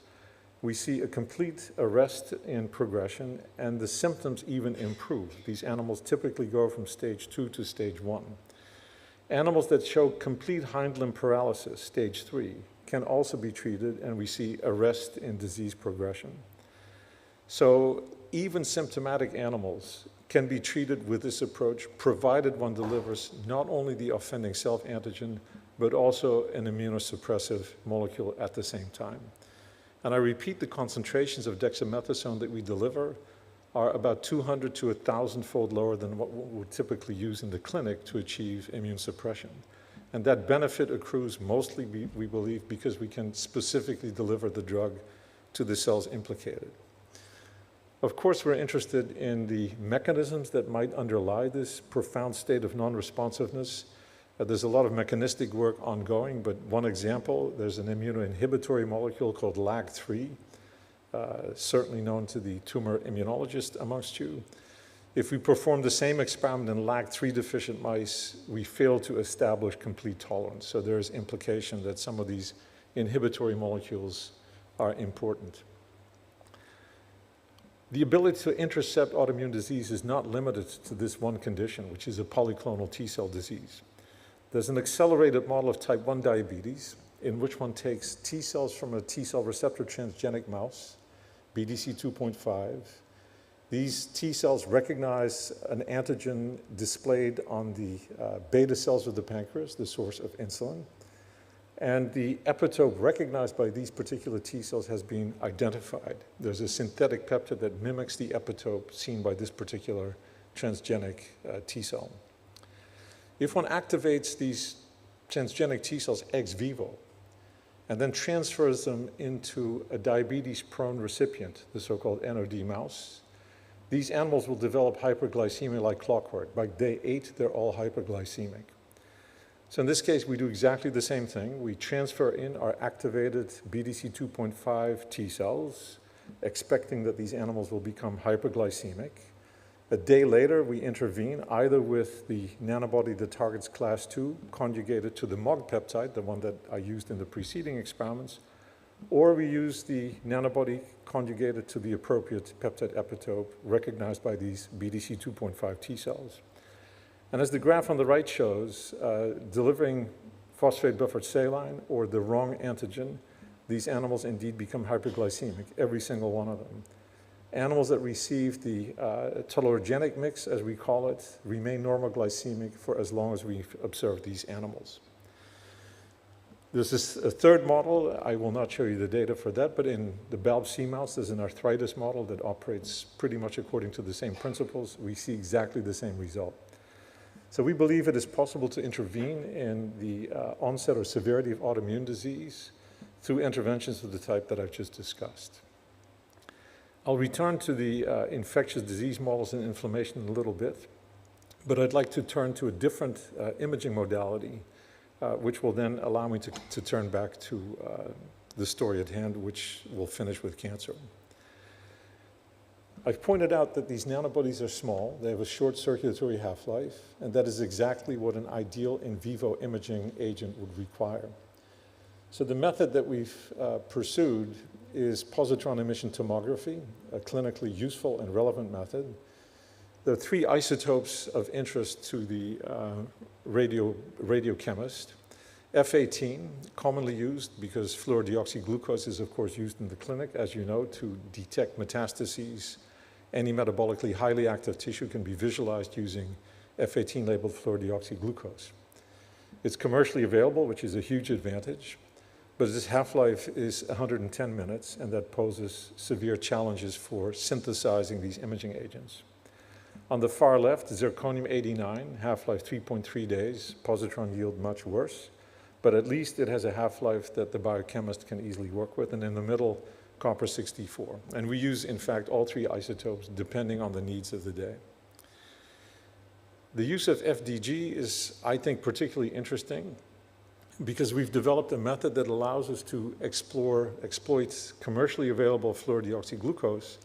We see a complete arrest in progression, and the symptoms even improve. These animals typically go from stage 2 to stage 1. Animals that show complete hind limb paralysis, stage 3, can also be treated, and we see arrest in disease progression. So even symptomatic animals can be treated with this approach, provided one delivers not only the offending self-antigen, but also an immunosuppressive molecule at the same time. And I repeat, the concentrations of dexamethasone that we deliver are about 200 to 1,000-fold lower than what we would typically use in the clinic to achieve immune suppression. And that benefit accrues mostly, we believe, because we can specifically deliver the drug to the cells implicated. Of course, we're interested in the mechanisms that might underlie this profound state of non-responsiveness. There's a lot of mechanistic work ongoing, but one example, there's an immunoinhibitory molecule called LAG3, certainly known to the tumor immunologist amongst you. If we perform the same experiment in LAG3 deficient mice, we fail to establish complete tolerance. So there is implication that some of these inhibitory molecules are important. The ability to intercept autoimmune disease is not limited to this one condition, which is a polyclonal T-cell disease. There's an accelerated model of type 1 diabetes in which one takes T-cells from a T-cell receptor transgenic mouse, BDC 2.5. These T-cells recognize an antigen displayed on the beta cells of the pancreas, the source of insulin. And the epitope recognized by these particular T-cells has been identified. There's a synthetic peptide that mimics the epitope seen by this particular transgenic T-cell. If one activates these transgenic T-cells ex vivo and then transfers them into a diabetes-prone recipient, the so-called NOD mouse, these animals will develop hyperglycemia like clockwork. By day 8, they're all hyperglycemic. So in this case, we do exactly the same thing. We transfer in our activated BDC 2.5 T cells, expecting that these animals will become hyperglycemic. A day later, we intervene either with the nanobody that targets class 2, conjugated to the MOG peptide, the one that I used in the preceding experiments, or we use the nanobody conjugated to the appropriate peptide epitope recognized by these BDC 2.5 T cells. And as the graph on the right shows, delivering phosphate buffered saline or the wrong antigen, these animals indeed become hyperglycemic, every single one of them. Animals that receive the tolerogenic mix, as we call it, remain normoglycemic for as long as we observe these animals. There's a third model. I will not show you the data for that, but in the BALB-C mouse, there's an arthritis model that operates pretty much according to the same principles. We see exactly the same result. So we believe it is possible to intervene in the onset or severity of autoimmune disease through interventions of the type that I've just discussed. I'll return to the infectious disease models and inflammation in a little bit, but I'd like to turn to a different imaging modality, which will then allow me to turn back to the story at hand, which will finish with cancer. I've pointed out that these nanobodies are small, they have a short circulatory half-life, and that is exactly what an ideal in vivo imaging agent would require. So the method that we've pursued is positron emission tomography, a clinically useful and relevant method. There are 3 isotopes of interest to the radiochemist. F18, commonly used because fluorodeoxyglucose is of course used in the clinic, as you know, to detect metastases. Any metabolically highly active tissue can be visualized using F18 labeled fluorodeoxyglucose. It's commercially available, which is a huge advantage, but its half-life is 110 minutes, and that poses severe challenges for synthesizing these imaging agents. On the far left, zirconium-89, half-life 3.3 days, positron yield much worse, but at least it has a half-life that the biochemist can easily work with, and in the middle, copper-64. And we use, in fact, all 3 isotopes depending on the needs of the day. The use of FDG is, I think, particularly interesting because we've developed a method that allows us to exploit commercially available fluorodeoxyglucose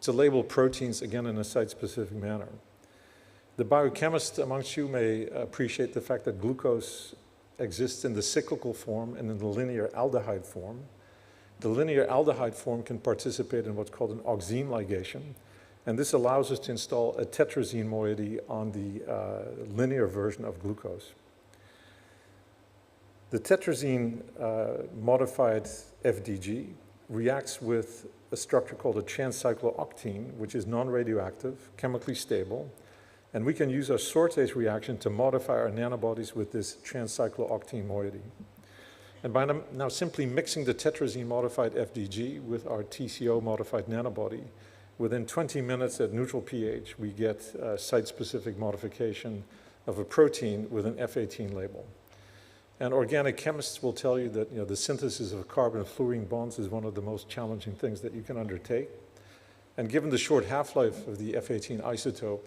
to label proteins, again, in a site-specific manner. The biochemists amongst you may appreciate the fact that glucose exists in the cyclical form and in the linear aldehyde form. The linear aldehyde form can participate in what's called an oxime ligation, and this allows us to install a tetrazine moiety on the linear version of glucose. The tetrazine modified FDG reacts with a structure called a transcyclooctene, which is non-radioactive, chemically stable, and we can use our sortase reaction to modify our nanobodies with this transcyclooctene moiety. And by now simply mixing the tetrazine modified FDG with our TCO modified nanobody, within 20 minutes at neutral pH, we get site-specific modification of a protein with an F18 label. And organic chemists will tell you that the synthesis of carbon and fluorine bonds is one of the most challenging things that you can undertake. And given the short half-life of the F18 isotope,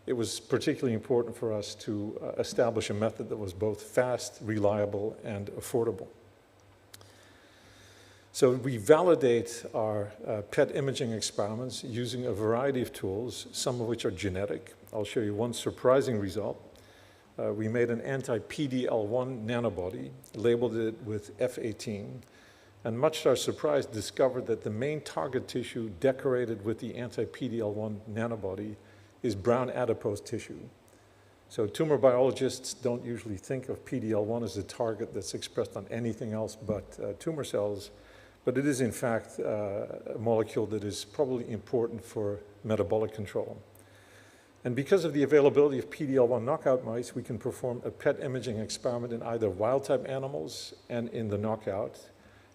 it was particularly important for us to establish a method that was both fast, reliable, and affordable. So we validate our PET imaging experiments using a variety of tools, some of which are genetic. I'll show you one surprising result. We made an anti-PD-L1 nanobody, labeled it with F18, and much to our surprise, discovered that the main target tissue decorated with the anti-PD-L1 nanobody is brown adipose tissue. So tumor biologists don't usually think of PD-L1 as a target that's expressed on anything else but tumor cells, but it is in fact a molecule that is probably important for metabolic control. And because of the availability of PD-L1 knockout mice, we can perform a PET imaging experiment in either wild-type animals and in the knockout.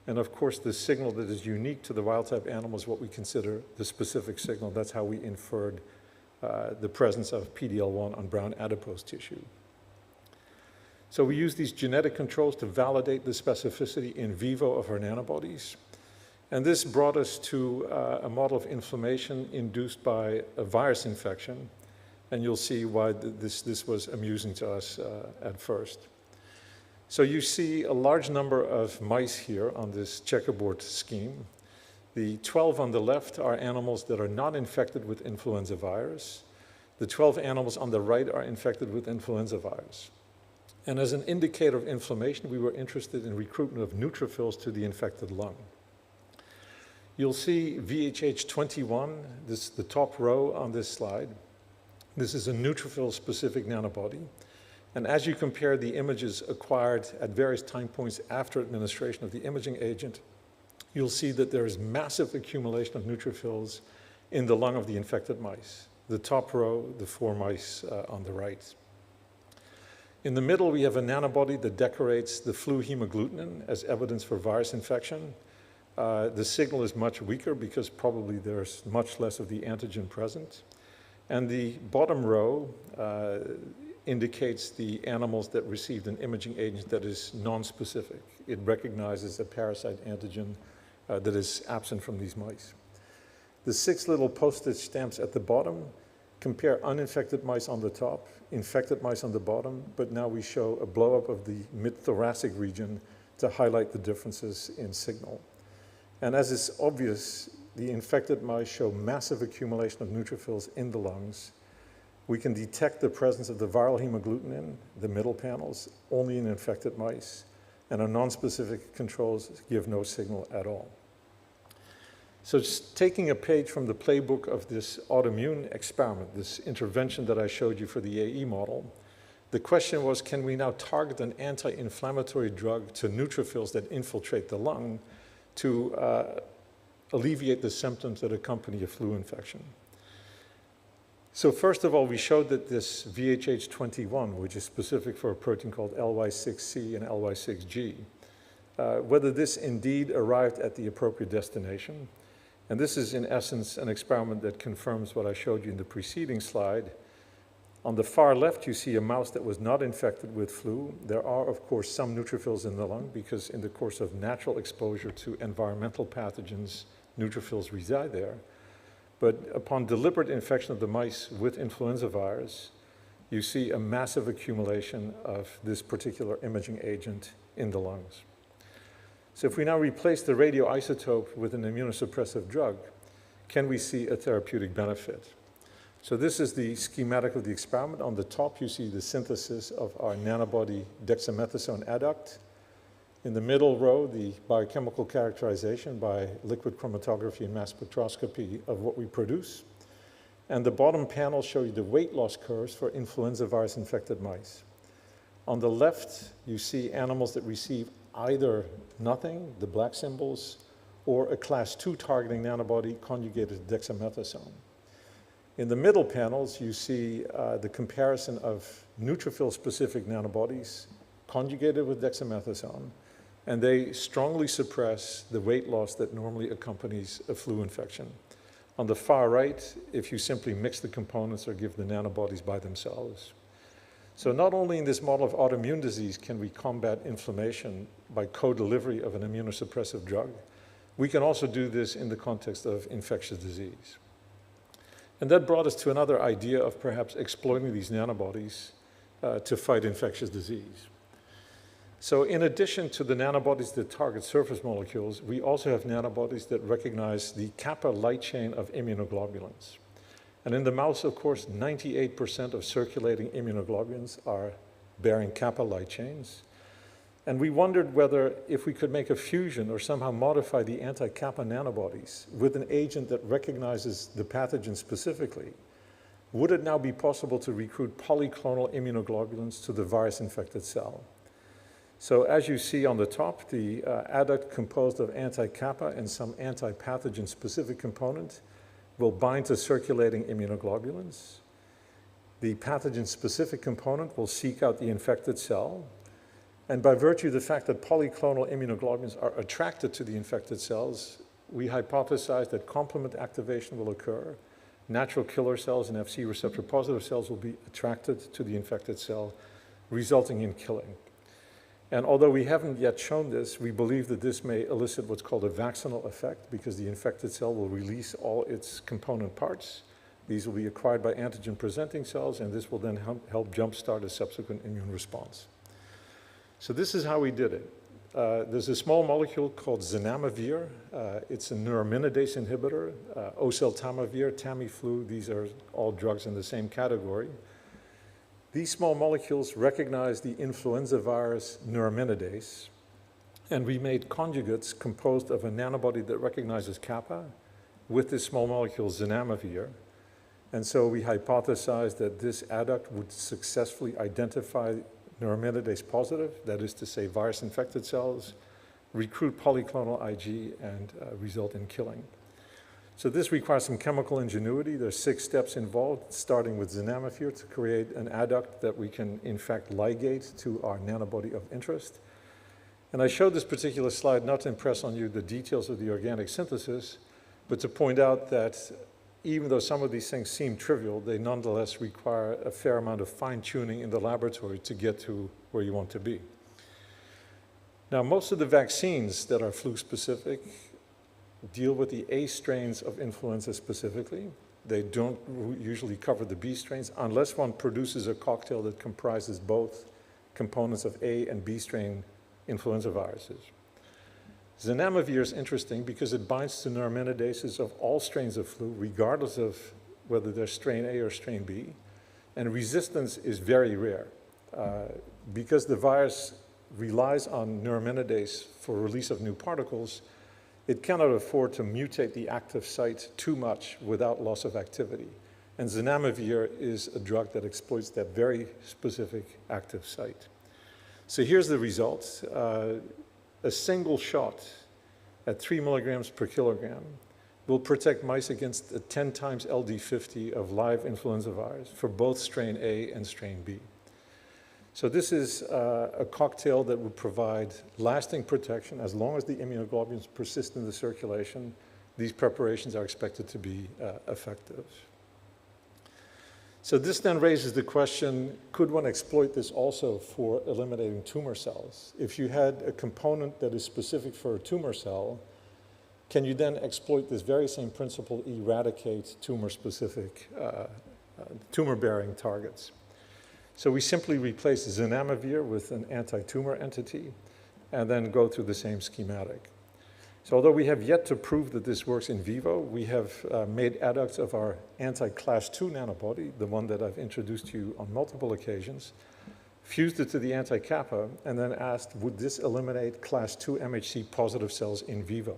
And of course, the signal that is unique to the wild-type animal is what we consider the specific signal. That's how we inferred the presence of PD-L1 on brown adipose tissue. So we use these genetic controls to validate the specificity in vivo of our nanobodies. And this brought us to a model of inflammation induced by a virus infection. And you'll see why this was amusing to us at first. So you see a large number of mice here on this checkerboard scheme. The 12 on the left are animals that are not infected with influenza virus. The 12 animals on the right are infected with influenza virus. And as an indicator of inflammation, we were interested in recruitment of neutrophils to the infected lung. You'll see VHH21, this is the top row on this slide. This is a neutrophil-specific nanobody. And as you compare the images acquired at various time points after administration of the imaging agent, you'll see that there is massive accumulation of neutrophils in the lung of the infected mice. The top row, the 4 mice on the right. In the middle, we have a nanobody that decorates the flu hemagglutinin as evidence for virus infection. The signal is much weaker because probably there's much less of the antigen present. And the bottom row indicates the animals that received an imaging agent that is non-specific. It recognizes a parasite antigen that is absent from these mice. The 6 little postage stamps at the bottom compare uninfected mice on the top, infected mice on the bottom, but now we show a blow-up of the mid-thoracic region to highlight the differences in signal. And as is obvious, the infected mice show massive accumulation of neutrophils in the lungs. We can detect the presence of the viral hemagglutinin, the middle panels, only in infected mice, and our non-specific controls give no signal at all. So just taking a page from the playbook of this autoimmune experiment, this intervention that I showed you for the AE model, the question was, can we now target an anti-inflammatory drug to neutrophils that infiltrate the lung to alleviate the symptoms that accompany a flu infection? So first of all, we showed that this VHH21, which is specific for a protein called LY6C and LY6G, whether this indeed arrived at the appropriate destination. And this is, in essence, an experiment that confirms what I showed you in the preceding slide. On the far left, you see a mouse that was not infected with flu. There are, of course, some neutrophils in the lung because in the course of natural exposure to environmental pathogens, neutrophils reside there. But upon deliberate infection of the mice with influenza virus, you see a massive accumulation of this particular imaging agent in the lungs. So if we now replace the radioisotope with an immunosuppressive drug, can we see a therapeutic benefit? So this is the schematic of the experiment. On the top, you see the synthesis of our nanobody dexamethasone adduct. In the middle row, the biochemical characterization by liquid chromatography and mass spectroscopy of what we produce. And the bottom panel shows you the weight loss curves for influenza virus infected mice. On the left, you see animals that receive either nothing, the black symbols, or a class 2 targeting nanobody conjugated to dexamethasone. In the middle panels, you see the comparison of neutrophil-specific nanobodies conjugated with dexamethasone, and they strongly suppress the weight loss that normally accompanies a flu infection. On the far right, if you simply mix the components or give the nanobodies by themselves. So not only in this model of autoimmune disease can we combat inflammation by co-delivery of an immunosuppressive drug, we can also do this in the context of infectious disease. And that brought us to another idea of perhaps exploiting these nanobodies to fight infectious disease. So in addition to the nanobodies that target surface molecules, we also have nanobodies that recognize the kappa light chain of immunoglobulins. And in the mouse, of course, 98% of circulating immunoglobulins are bearing kappa light chains. And we wondered whether if we could make a fusion or somehow modify the anti-kappa nanobodies with an agent that recognizes the pathogen specifically, would it now be possible to recruit polyclonal immunoglobulins to the virus-infected cell? So as you see on the top, the adduct composed of anti-kappa and some anti-pathogen specific component will bind to circulating immunoglobulins. The pathogen-specific component will seek out the infected cell. And by virtue of the fact that polyclonal immunoglobulins are attracted to the infected cells, we hypothesize that complement activation will occur. Natural killer cells and Fc receptor positive cells will be attracted to the infected cell, resulting in killing. And although we haven't yet shown this, we believe that this may elicit what's called a vaccinal effect because the infected cell will release all its component parts. These will be acquired by antigen-presenting cells, and this will then help jumpstart a subsequent immune response. So this is how we did it. There's a small molecule called zanamivir. It's a neuraminidase inhibitor. Oseltamivir, Tamiflu, these are all drugs in the same category. These small molecules recognize the influenza virus neuraminidase, and we made conjugates composed of a nanobody that recognizes kappa with this small molecule zanamivir. And so we hypothesized that this adduct would successfully identify neuraminidase positive, that is to say virus-infected cells, recruit polyclonal Ig, and result in killing. So this requires some chemical ingenuity. There's 6 steps involved, starting with zanamivir to create an adduct that we can, in fact, ligate to our nanobody of interest. And I showed this particular slide not to impress on you the details of the organic synthesis, but to point out that even though some of these things seem trivial, they nonetheless require a fair amount of fine-tuning in the laboratory to get to where you want to be. Now, most of the vaccines that are flu-specific deal with the A strains of influenza specifically. They don't usually cover the B strains unless one produces a cocktail that comprises both components of A and B strain influenza viruses. Zanamivir is interesting because it binds to neuraminidase of all strains of flu, regardless of whether they're strain A or strain B, and resistance is very rare. Because the virus relies on neuraminidase for release of new particles, it cannot afford to mutate the active site too much without loss of activity. And zanamivir is a drug that exploits that very specific active site. So here's the results. A single shot at 3 milligrams per kilogram will protect mice against a 10 times LD50 of live influenza virus for both strain A and strain B. So this is a cocktail that would provide lasting protection as long as the immunoglobulins persist in the circulation. These preparations are expected to be effective. So this then raises the question, could one exploit this also for eliminating tumor cells? If you had a component that is specific for a tumor cell, can you then exploit this very same principle, eradicate tumor-specific, tumor-bearing targets? So we simply replace zanamivir with an anti-tumor entity and then go through the same schematic. So although we have yet to prove that this works in vivo, we have made adducts of our anti-class 2 nanobody, the one that I've introduced to you on multiple occasions, fused it to the anti-kappa, and then asked, would this eliminate class 2 MHC positive cells in vivo?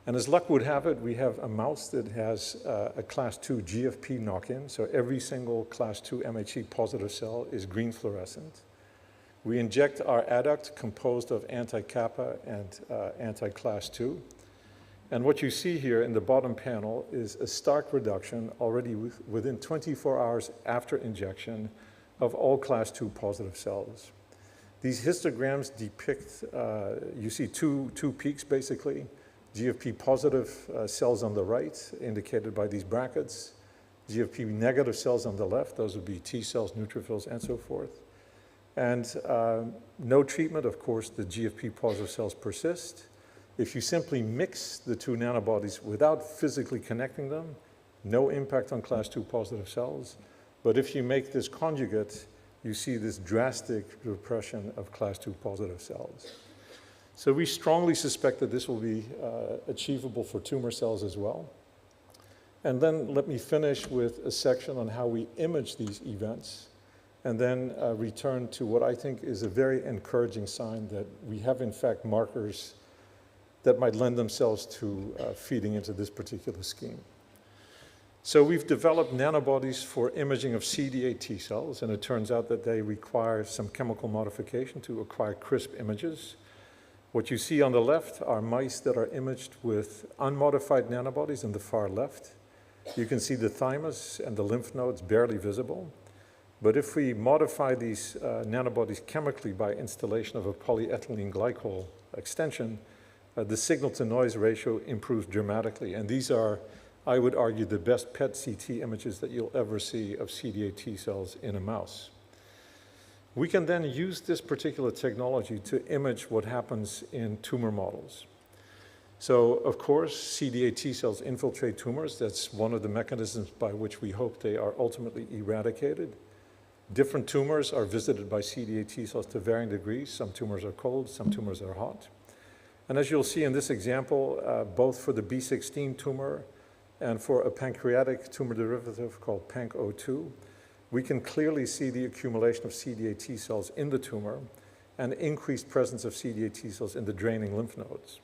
And as luck would have it, we have a mouse that has a class 2 GFP knock-in, so every single class 2 MHC positive cell is green fluorescent. We inject our adduct composed of anti-kappa and anti-class 2. And what you see here in the bottom panel is a stark reduction already within 24 hours after injection of all class 2 positive cells. These histograms depict, you see two peaks basically, GFP positive cells on the right, indicated by these brackets, GFP negative cells on the left, those would be T cells, neutrophils, and so forth. And no treatment, of course, the GFP positive cells persist. If you simply mix the two nanobodies without physically connecting them, no impact on class 2 positive cells. But if you make this conjugate, you see this drastic repression of class 2 positive cells. So we strongly suspect that this will be achievable for tumor cells as well. And then let me finish with a section on how we image these events, and then return to what I think is a very encouraging sign that we have, in fact, markers that might lend themselves to feeding into this particular scheme. So we've developed nanobodies for imaging of CD8 T cells, and it turns out that they require some chemical modification to acquire crisp images. What you see on the left are mice that are imaged with unmodified nanobodies on the far left. You can see the thymus and the lymph nodes barely visible. But if we modify these nanobodies chemically by installation of a polyethylene glycol extension, the signal-to-noise ratio improves dramatically. And these are, I would argue, the best PET-CT images that you'll ever see of CD8 T cells in a mouse. We can then use this particular technology to image what happens in tumor models. So, of course, CD8 T cells infiltrate tumors. That's one of the mechanisms by which we hope they are ultimately eradicated. Different tumors are visited by CD8 T cells to varying degrees. Some tumors are cold, some tumors are hot. And as you'll see in this example, both for the B16 tumor and for a pancreatic tumor derivative called PANC02, we can clearly see the accumulation of CD8 T cells in the tumor and increased presence of CD8 T cells in the draining lymph nodes.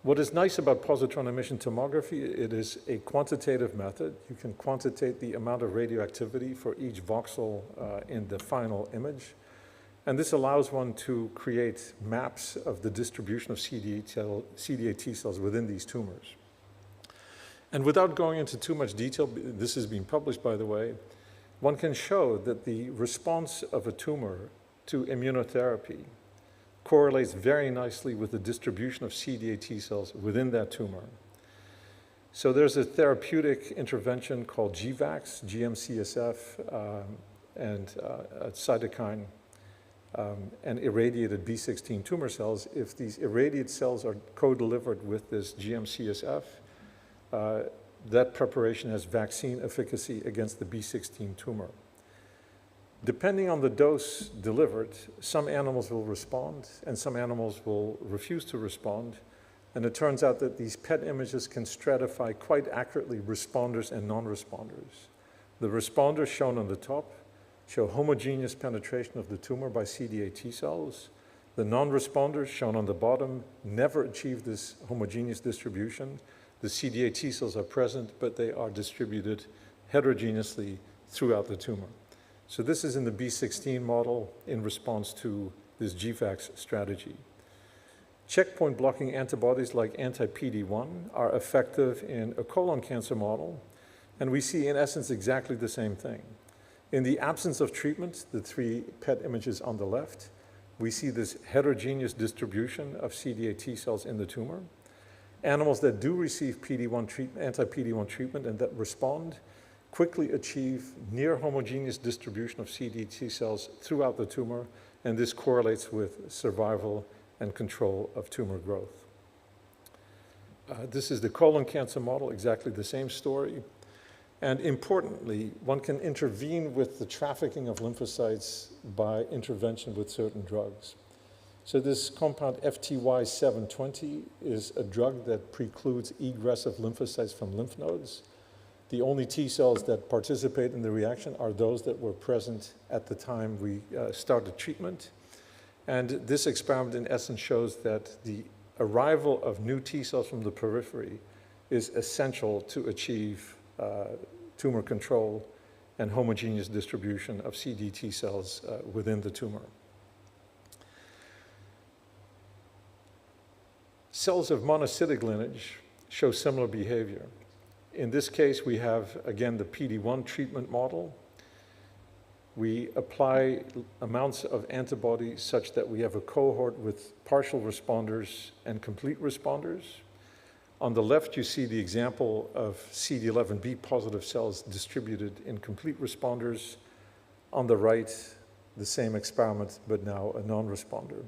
What is nice about positron emission tomography, it is a quantitative method. You can quantitate the amount of radioactivity for each voxel in the final image. And this allows one to create maps of the distribution of CD8 T cells within these tumors. And without going into too much detail, this is being published, by the way, one can show that the response of a tumor to immunotherapy correlates very nicely with the distribution of CD8 T cells within that tumor. So there's a therapeutic intervention called GVAX, GM-CSF, and a cytokine and irradiated B16 tumor cells. If these irradiated cells are co-delivered with this GM-CSF, that preparation has vaccine efficacy against the B16 tumor. Depending on the dose delivered, some animals will respond and some animals will refuse to respond. And it turns out that these PET images can stratify quite accurately responders and non-responders. The responders shown on the top show homogeneous penetration of the tumor by CD8 T cells, The non-responders, shown on the bottom, never achieve this homogeneous distribution. The CD8 T cells are present, but they are distributed heterogeneously throughout the tumor. So this is in the B16 model in response to this GVAX strategy. Checkpoint blocking antibodies like anti-PD-1 are effective in a colon cancer model, and we see in essence exactly the same thing. In the absence of treatment, the 3 PET images on the left, we see this heterogeneous distribution of CD8 T cells in the tumor. Animals that do receive anti-PD-1 treatment and that respond quickly achieve near homogeneous distribution of CD8 T cells throughout the tumor, and this correlates with survival and control of tumor growth. This is the colon cancer model, exactly the same story. And importantly, one can intervene with the trafficking of lymphocytes by intervention with certain drugs. So this compound FTY-720 is a drug that precludes egress of lymphocytes from lymph nodes. The only T cells that participate in the reaction are those that were present at the time we started treatment. And this experiment in essence shows that the arrival of new T cells from the periphery is essential to achieve tumor control and homogeneous distribution of CD T cells within the tumor. Cells of monocytic lineage show similar behavior. In this case, we have, again, the PD-1 treatment model. We apply amounts of antibody such that we have a cohort with partial responders and complete responders. On the left, you see the example of CD11B positive cells distributed in complete responders. On the right, the same experiment, but now a non-responder.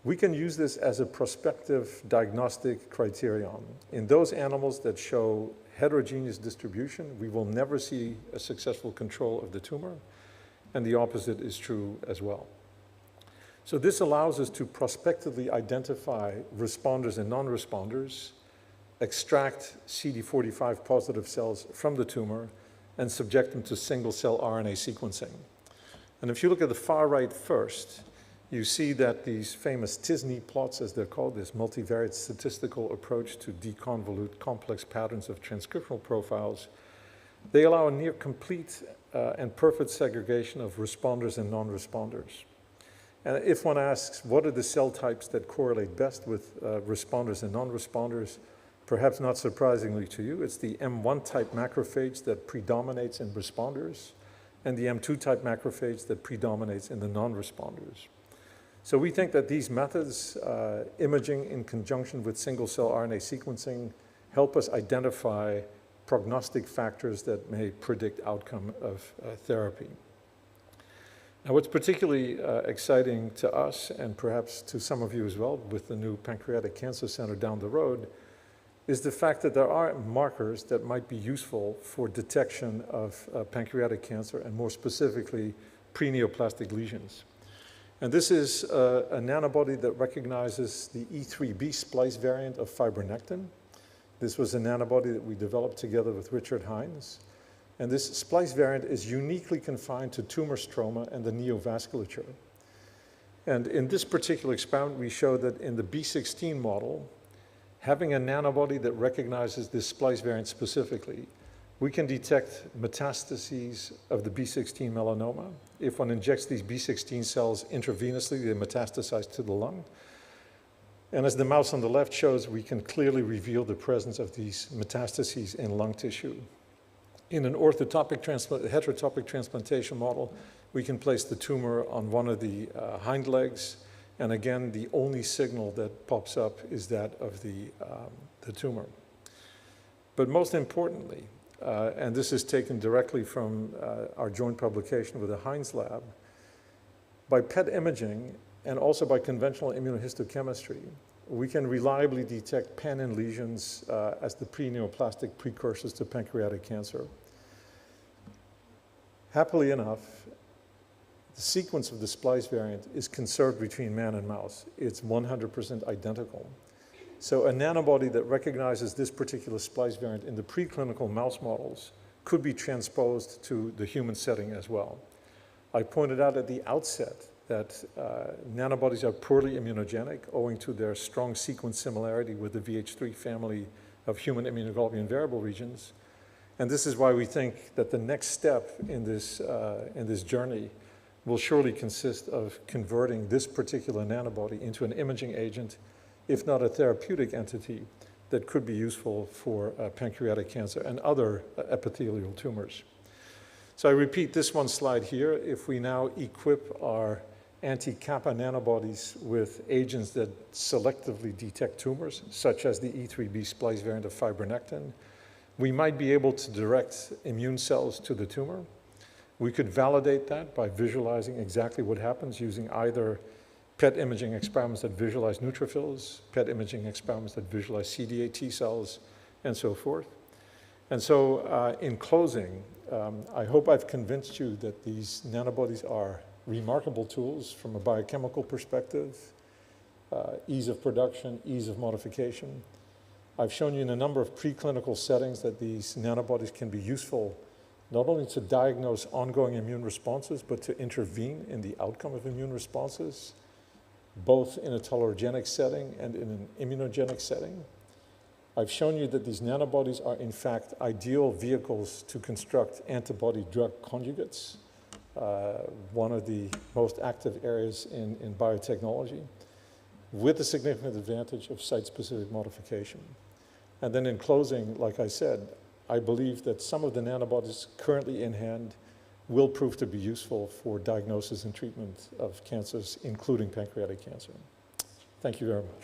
We can use this as a prospective diagnostic criterion. In those animals that show heterogeneous distribution, we will never see a successful control of the tumor, and the opposite is true as well. So this allows us to prospectively identify responders and non-responders, extract CD45 positive cells from the tumor, and subject them to single-cell RNA sequencing. And if you look at the far right first, you see that these famous TISNE plots, as they're called, this multivariate statistical approach to deconvolute complex patterns of transcriptional profiles, they allow a near complete and perfect segregation of responders and non-responders. And if one asks, what are the cell types that correlate best with responders and non-responders, perhaps not surprisingly to you, it's the M1 type macrophage that predominates in responders, and the M2 type macrophage that predominates in the non-responders. So we think that these methods, imaging in conjunction with single-cell RNA sequencing, help us identify prognostic factors that may predict outcome of therapy. Now, what's particularly exciting to us, and perhaps to some of you as well, with the new Pancreatic Cancer Center down the road, is the fact that there are markers that might be useful for detection of pancreatic cancer, and more specifically, preneoplastic lesions. And this is a nanobody that recognizes the E3B splice variant of fibronectin. This was a nanobody that we developed together with Richard Hines. And this splice variant is uniquely confined to tumor stroma and the neovasculature. And in this particular experiment, we showed that in the B16 model, having a nanobody that recognizes this splice variant specifically, we can detect metastases of the B16 melanoma. If one injects these B16 cells intravenously, they metastasize to the lung. And as the mouse on the left shows, we can clearly reveal the presence of these metastases in lung tissue. In an heterotopic transplantation model, we can place the tumor on one of the hind legs, and again, the only signal that pops up is that of the tumor. But most importantly, and this is taken directly from our joint publication with the Hines lab, by PET imaging and also by conventional immunohistochemistry, we can reliably detect pannin lesions as the preneoplastic precursors to pancreatic cancer. Happily enough, the sequence of the splice variant is conserved between man and mouse. It's 100% identical. So a nanobody that recognizes this particular splice variant in the preclinical mouse models could be transposed to the human setting as well. I pointed out at the outset that nanobodies are poorly immunogenic owing to their strong sequence similarity with the VH3 family of human immunoglobulin variable regions. And this is why we think that the next step in this journey will surely consist of converting this particular nanobody into an imaging agent, if not a therapeutic entity, that could be useful for pancreatic cancer and other epithelial tumors. So I repeat this one slide here. If we now equip our anti-kappa nanobodies with agents that selectively detect tumors, such as the E3b splice variant of fibronectin, we might be able to direct immune cells to the tumor. We could validate that by visualizing exactly what happens using either PET imaging experiments that visualize neutrophils, PET imaging experiments that visualize CD8 T cells, and so forth. And so in closing, I hope I've convinced you that these nanobodies are remarkable tools from a biochemical perspective, ease of production, ease of modification. I've shown you in a number of preclinical settings that these nanobodies can be useful not only to diagnose ongoing immune responses, but to intervene in the outcome of immune responses, both in a tolerogenic setting and in an immunogenic setting. I've shown you that these nanobodies are in fact ideal vehicles to construct antibody-drug conjugates, one of the most active areas in biotechnology, with the significant advantage of site-specific modification. And then in closing, like I said, I believe that some of the nanobodies currently in hand will prove to be useful for diagnosis and treatment of cancers, including pancreatic cancer. Thank you very much.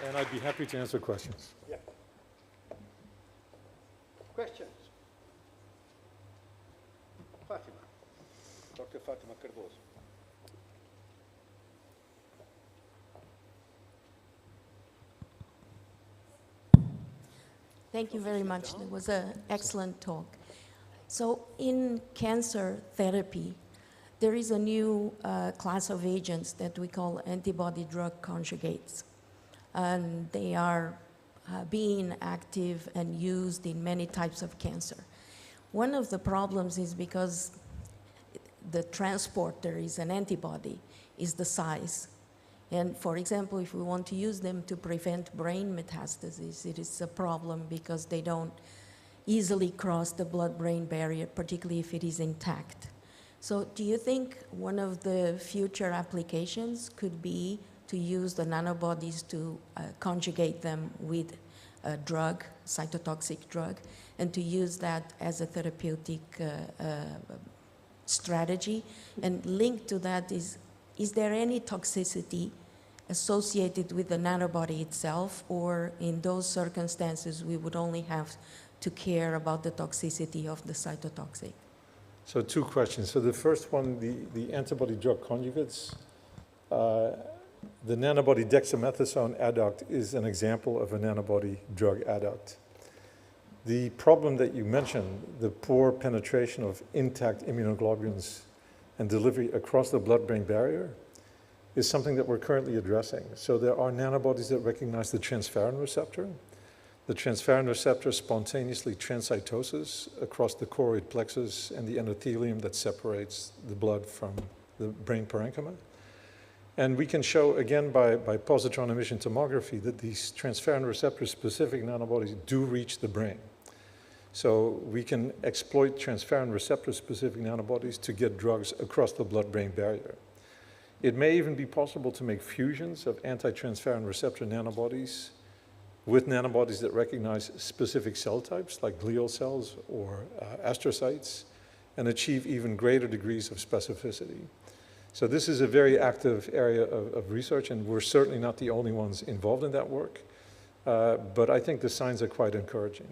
And I'd be happy to answer questions. Yeah. Questions? Fatima. Dr. Fatima Cardoso. Thank you very much. That was an excellent talk. So in cancer therapy, there is a new class of agents that we call antibody-drug conjugates. And they are being active and used in many types of cancer. One of the problems is because the transporter is an antibody, is the size. And for example, if we want to use them to prevent brain metastases, it is a problem because they don't easily cross the blood-brain barrier, particularly if it is intact. So do you think one of the future applications could be to use the nanobodies to conjugate them with a drug, cytotoxic drug, and to use that as a therapeutic strategy? And linked to that is there any toxicity associated with the nanobody itself, or in those circumstances we would only have to care about the toxicity of the cytotoxic? So two questions. So the first one, the antibody-drug conjugates, the nanobody dexamethasone adduct is an example of a nanobody-drug adduct. The problem that you mentioned, the poor penetration of intact immunoglobulins and delivery across the blood-brain barrier, is something that we're currently addressing. So there are nanobodies that recognize the transferrin receptor. The transferrin receptor spontaneously transcytoses across the choroid plexus and the endothelium that separates the blood from the brain parenchyma. And we can show, again, by positron emission tomography, that these transferrin receptor-specific nanobodies do reach the brain. So we can exploit transferrin receptor-specific nanobodies to get drugs across the blood-brain barrier. It may even be possible to make fusions of anti-transferrin receptor nanobodies with nanobodies that recognize specific cell types, like glial cells or astrocytes, and achieve even greater degrees of specificity. So this is a very active area of research, and we're certainly not the only ones involved in that work. But I think the signs are quite encouraging.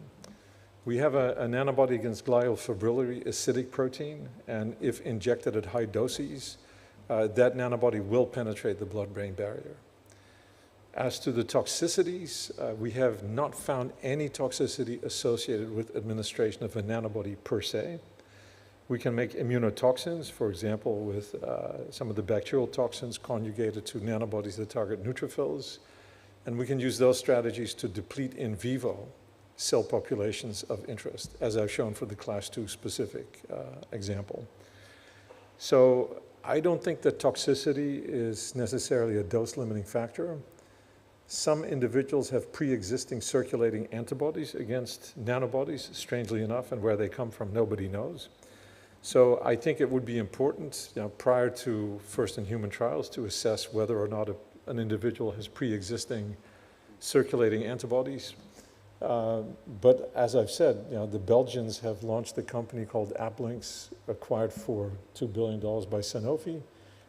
We have a nanobody against glial fibrillary acidic protein, and if injected at high doses, that nanobody will penetrate the blood-brain barrier. As to the toxicities, we have not found any toxicity associated with administration of a nanobody per se. We can make immunotoxins, for example, with some of the bacterial toxins conjugated to nanobodies that target neutrophils. And we can use those strategies to deplete in vivo cell populations of interest, as I've shown for the class 2 specific example. So I don't think that toxicity is necessarily a dose-limiting factor. Some individuals have pre-existing circulating antibodies against nanobodies, strangely enough, and where they come from, nobody knows. So I think it would be important, prior to first-in-human trials, to assess whether or not an individual has pre-existing circulating antibodies. But as I've said, the Belgians have launched a company called Applinks, acquired for $2 billion by Sanofi,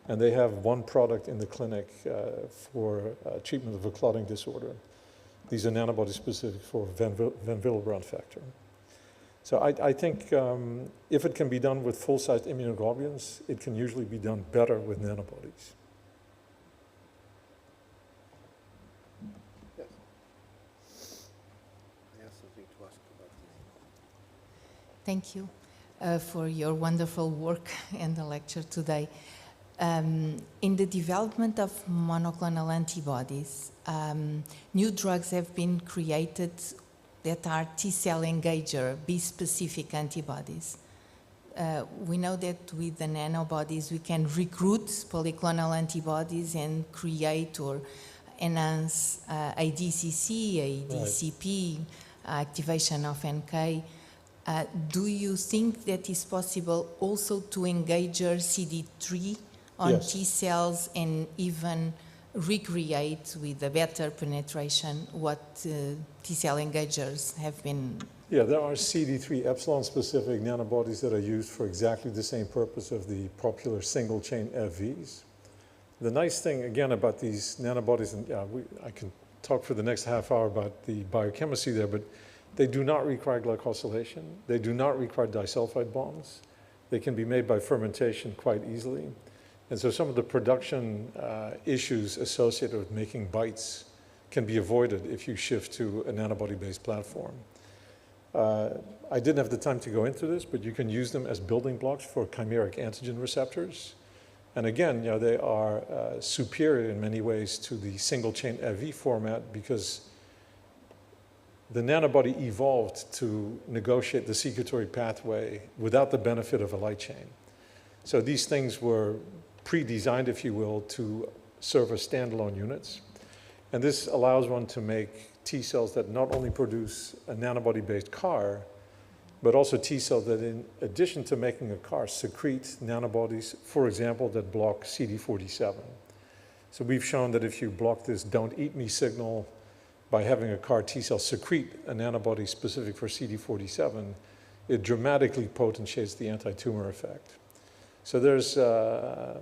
and they have one product in the clinic for treatment of a clotting disorder. These are nanobodies specific for van Willebrand factor. So I think if it can be done with full-sized immunoglobulins, it can usually be done better with nanobodies. Thank you for your wonderful work and the lecture today. In the development of monoclonal antibodies, new drugs have been created that are T-cell engager, B-specific antibodies. We know that with the nanobodies we can recruit polyclonal antibodies and create or enhance ADCC, ADCP, activation of NK. Do you think that is possible also to engage CD3 on Yes. T cells and even recreate with a better penetration what T cell engagers have been? Yeah, there are CD3 epsilon specific nanobodies that are used for exactly the same purpose of the popular single chain FVs. The nice thing again about these nanobodies, and I can talk for the next half hour about the biochemistry there, but they do not require glycosylation. They do not require disulfide bonds. They can be made by fermentation quite easily. And so some of the production issues associated with making bites can be avoided if you shift to a nanobody-based platform. I didn't have the time to go into this, but you can use them as building blocks for chimeric antigen receptors. And again, they are superior in many ways to the single-chain FV format because the nanobody evolved to negotiate the secretory pathway without the benefit of a light chain. So these things were pre-designed, if you will, to serve as standalone units. And this allows one to make T cells that not only produce a nanobody-based CAR, but also T cells that in addition to making a CAR secrete nanobodies, for example, that block CD47. So we've shown that if you block this don't eat me signal by having a CAR T cell secrete a nanobody specific for CD47, it dramatically potentiates the anti-tumor effect. So there's CAR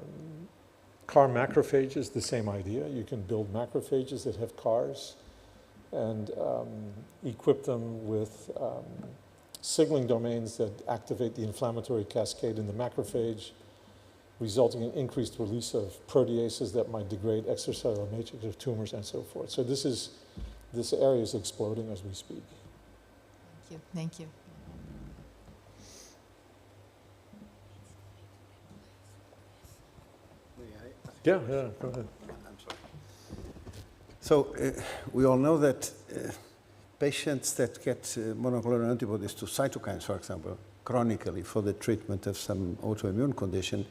macrophages, the same idea. You can build macrophages that have CARs and equip them with signaling domains that activate the inflammatory cascade in the macrophage, resulting in increased release of proteases that might degrade extracellular matrix of tumors and so forth. So this area is exploding as we speak. Thank you. Thank you. Yeah, go ahead. I'm sorry. So we all know that patients that get monoclonal antibodies to cytokines, for example, chronically for the treatment of some autoimmune condition,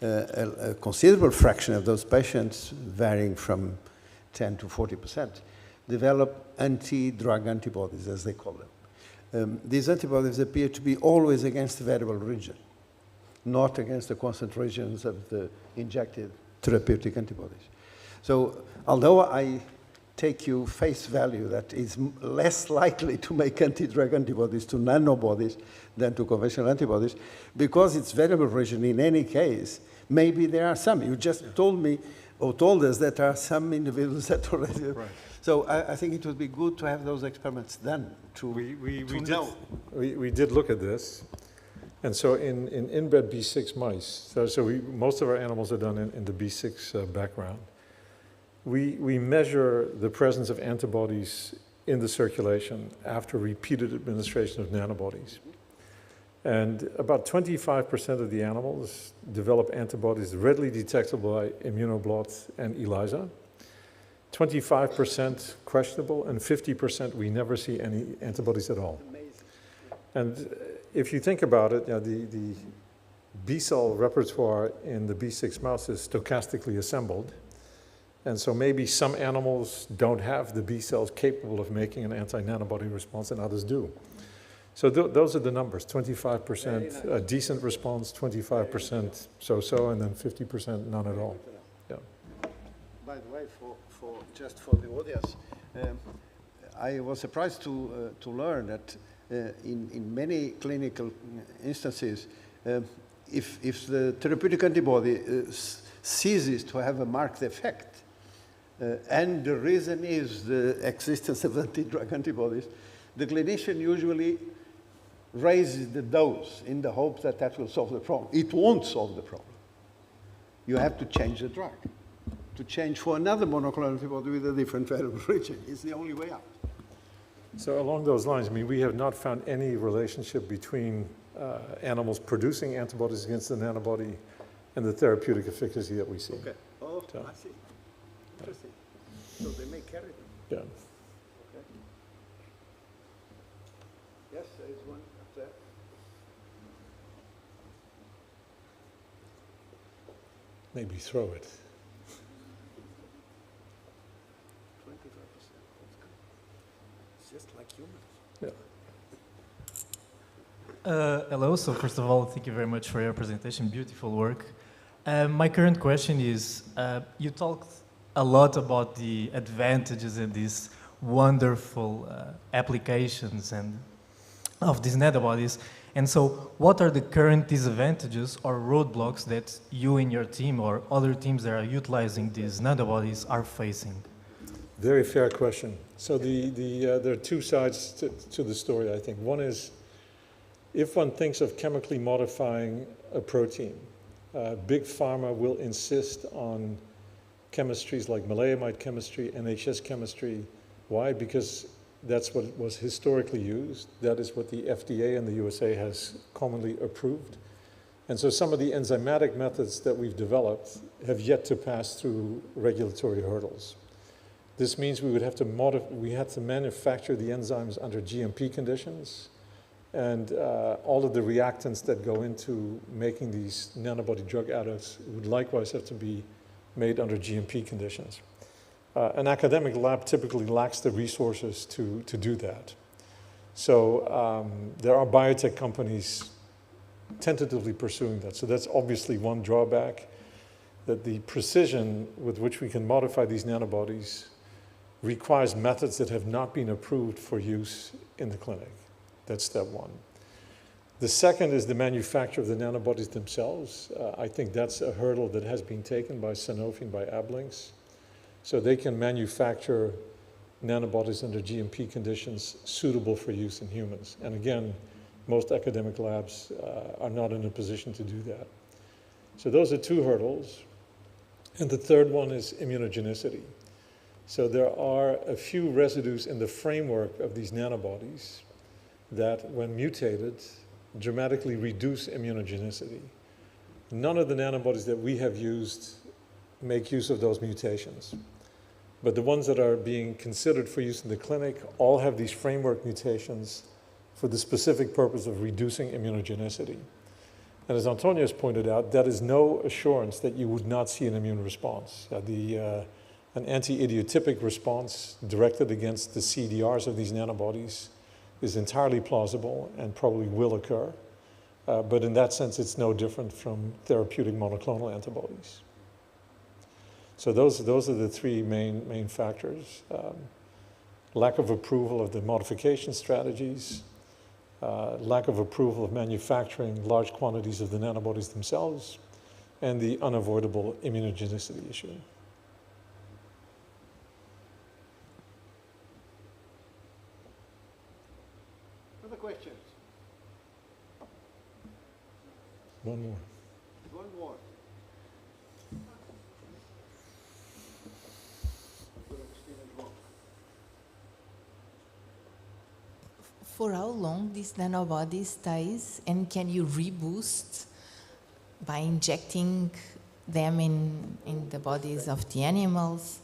a considerable fraction of those patients, varying from 10 to 40%, develop anti-drug antibodies, as they call them. These antibodies appear to be always against the variable region, not against the concentrations of the injected therapeutic antibodies. So although I take you face value that is less likely to make anti-drug antibodies to nanobodies than to conventional antibodies, because it's variable region in any case, maybe there are some. You just told me, or told us that there are some individuals that already... Right. So I think it would be good to have those experiments done to know. We did look at this. And so in inbred B6 mice, most of our animals are done in the B6 background. We measure the presence of antibodies in the circulation after repeated administration of nanobodies. And about 25% of the animals develop antibodies readily detectable by immunoblots and ELISA. 25% questionable, and 50% we never see any antibodies at all. And if you think about it, the B cell repertoire in the B6 mouse is stochastically assembled. And so maybe some animals don't have the B cells capable of making an anti-nanobody response and others do. So those are the numbers, 25% a decent response, 25% so-so, and then 50% none at all. Yeah. By the way, just for the audience, I was surprised to learn that in many clinical instances, if the therapeutic antibody ceases to have a marked effect, and the reason is the existence of anti-drug antibodies, the clinician usually raises the dose in the hope that that will solve the problem. It won't solve the problem. You have to change the drug, to change for another monoclonal antibody with a different variable region. It's the only way out. So along those lines, I mean, we have not found any relationship between animals producing antibodies against the nanobody and the therapeutic efficacy that we see. Okay. Oh, So, I see. Interesting. So they may carry them. yeah. Okay. Yes, there is one up there. Maybe throw it. 25%. That's good. It's just like humans. Yeah. Hello, so first of all, thank you very much for your presentation, beautiful work. My current question is, you talked a lot about the advantages and these wonderful applications and of these nanobodies. And so what are the current disadvantages or roadblocks that you and your team or other teams that are utilizing these nanobodies are facing? Very fair question. So there are two sides to the story, I think. One is, if one thinks of chemically modifying a protein, big pharma will insist on chemistries like maleimide chemistry, NHS chemistry. Why? Because that's what was historically used. That is what the FDA in the USA has commonly approved. And so some of the enzymatic methods that we've developed have yet to pass through regulatory hurdles. This means we would have to manufacture the enzymes under GMP conditions, and all of the reactants that go into making these nanobody drug adducts would likewise have to be made under GMP conditions. An academic lab typically lacks the resources to do that. So there are biotech companies tentatively pursuing that. So that's obviously one drawback, that the precision with which we can modify these nanobodies requires methods that have not been approved for use in the clinic. That's step one. The second is the manufacture of the nanobodies themselves. I think that's a hurdle that has been taken by Sanofi and by Ablynx. So they can manufacture nanobodies under GMP conditions suitable for use in humans. And again, most academic labs are not in a position to do that. So those are two hurdles. And the third one is immunogenicity. So there are a few residues in the framework of these nanobodies that, when mutated, dramatically reduce immunogenicity. None of the nanobodies that we have used make use of those mutations. But the ones that are being considered for use in the clinic all have these framework mutations for the specific purpose of reducing immunogenicity. And as Antonio has pointed out, that is no assurance that you would not see an immune response. An anti-idiotypic response directed against the CDRs of these nanobodies is entirely plausible and probably will occur. But in that sense, it's no different from therapeutic monoclonal antibodies. So those are the three main factors. Lack of approval of the modification strategies, lack of approval of manufacturing large quantities of the nanobodies themselves, and the unavoidable immunogenicity issue. Other questions? One more. One more. For how long this nanobody stays, and can you reboost by injecting them in the bodies of the animals?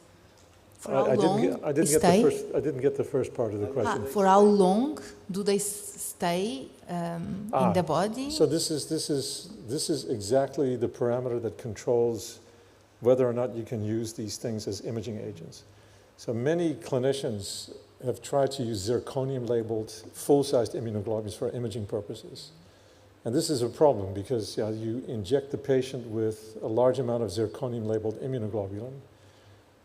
For how long I didn't get the first part of the question. For how long do they stay in the body? So this is exactly the parameter that controls whether or not you can use these things as imaging agents. So many clinicians have tried to use zirconium-labeled full-sized immunoglobulins for imaging purposes. And this is a problem because you inject the patient with a large amount of zirconium-labeled immunoglobulin,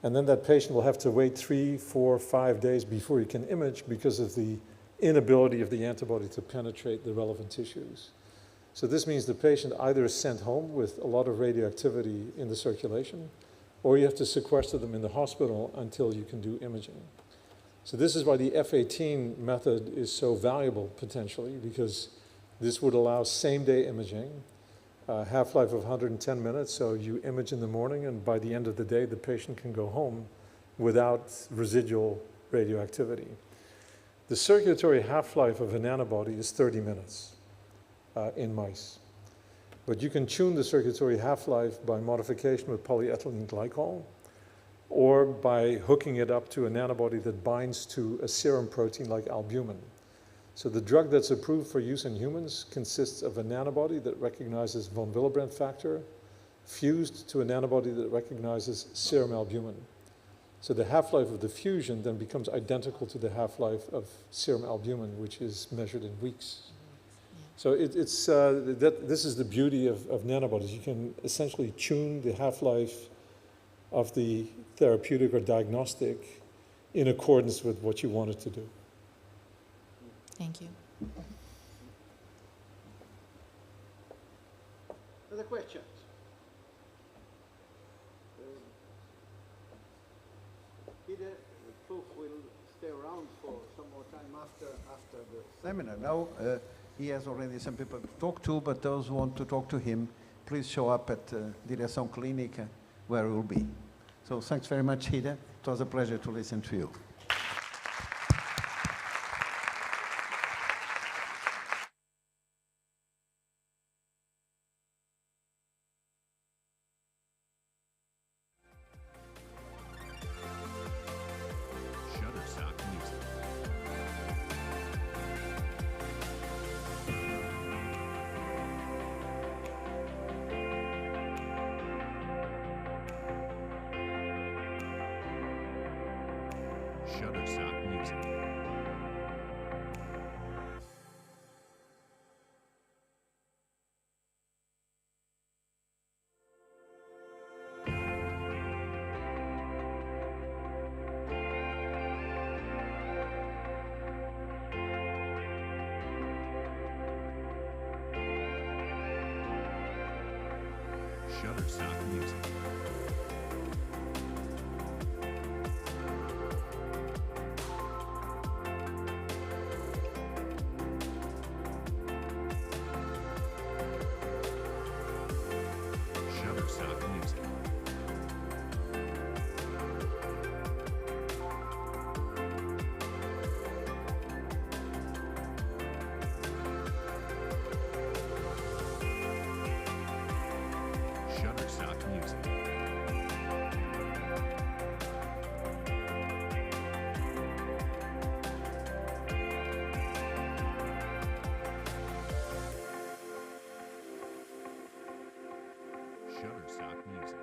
and then that patient will have to wait 3, 4, 5 days before he can image because of the inability of the antibody to penetrate the relevant tissues. So this means the patient either is sent home with a lot of radioactivity in the circulation, or you have to sequester them in the hospital until you can do imaging. So this is why the F-18 method is so valuable potentially, because this would allow same-day imaging, half-life of 110 minutes, so you image in the morning, and by the end of the day, the patient can go home without residual radioactivity. The circulatory half-life of a nanobody is 30 minutes in mice. But you can tune the circulatory half-life by modification with polyethylene glycol, or by hooking it up to a nanobody that binds to a serum protein like albumin. So the drug that's approved for use in humans consists of a nanobody that recognizes von Willebrand factor fused to a nanobody that recognizes serum albumin. So the half-life of the fusion then becomes identical to the half-life of serum albumin, which is measured in weeks. So this is the beauty of nanobodies. You can essentially tune the half-life of the therapeutic or diagnostic in accordance with what you want it to do. Thank you. Other questions? Peter Poof will stay around for some more time after the seminar. Now, he has already some people to talk to, but those who want to talk to him, please show up at Direção Clínica, where we will be. So thanks very much, Hida. It was a pleasure to listen to you. Shutterstock Music. Shutterstock Music. Shutterstock Music. Shutterstock Music. Shutterstock Music. Shutterstock Music.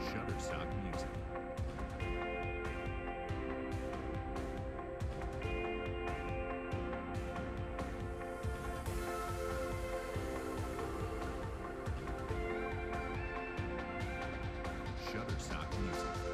Shutterstock Music. Shutterstock Music.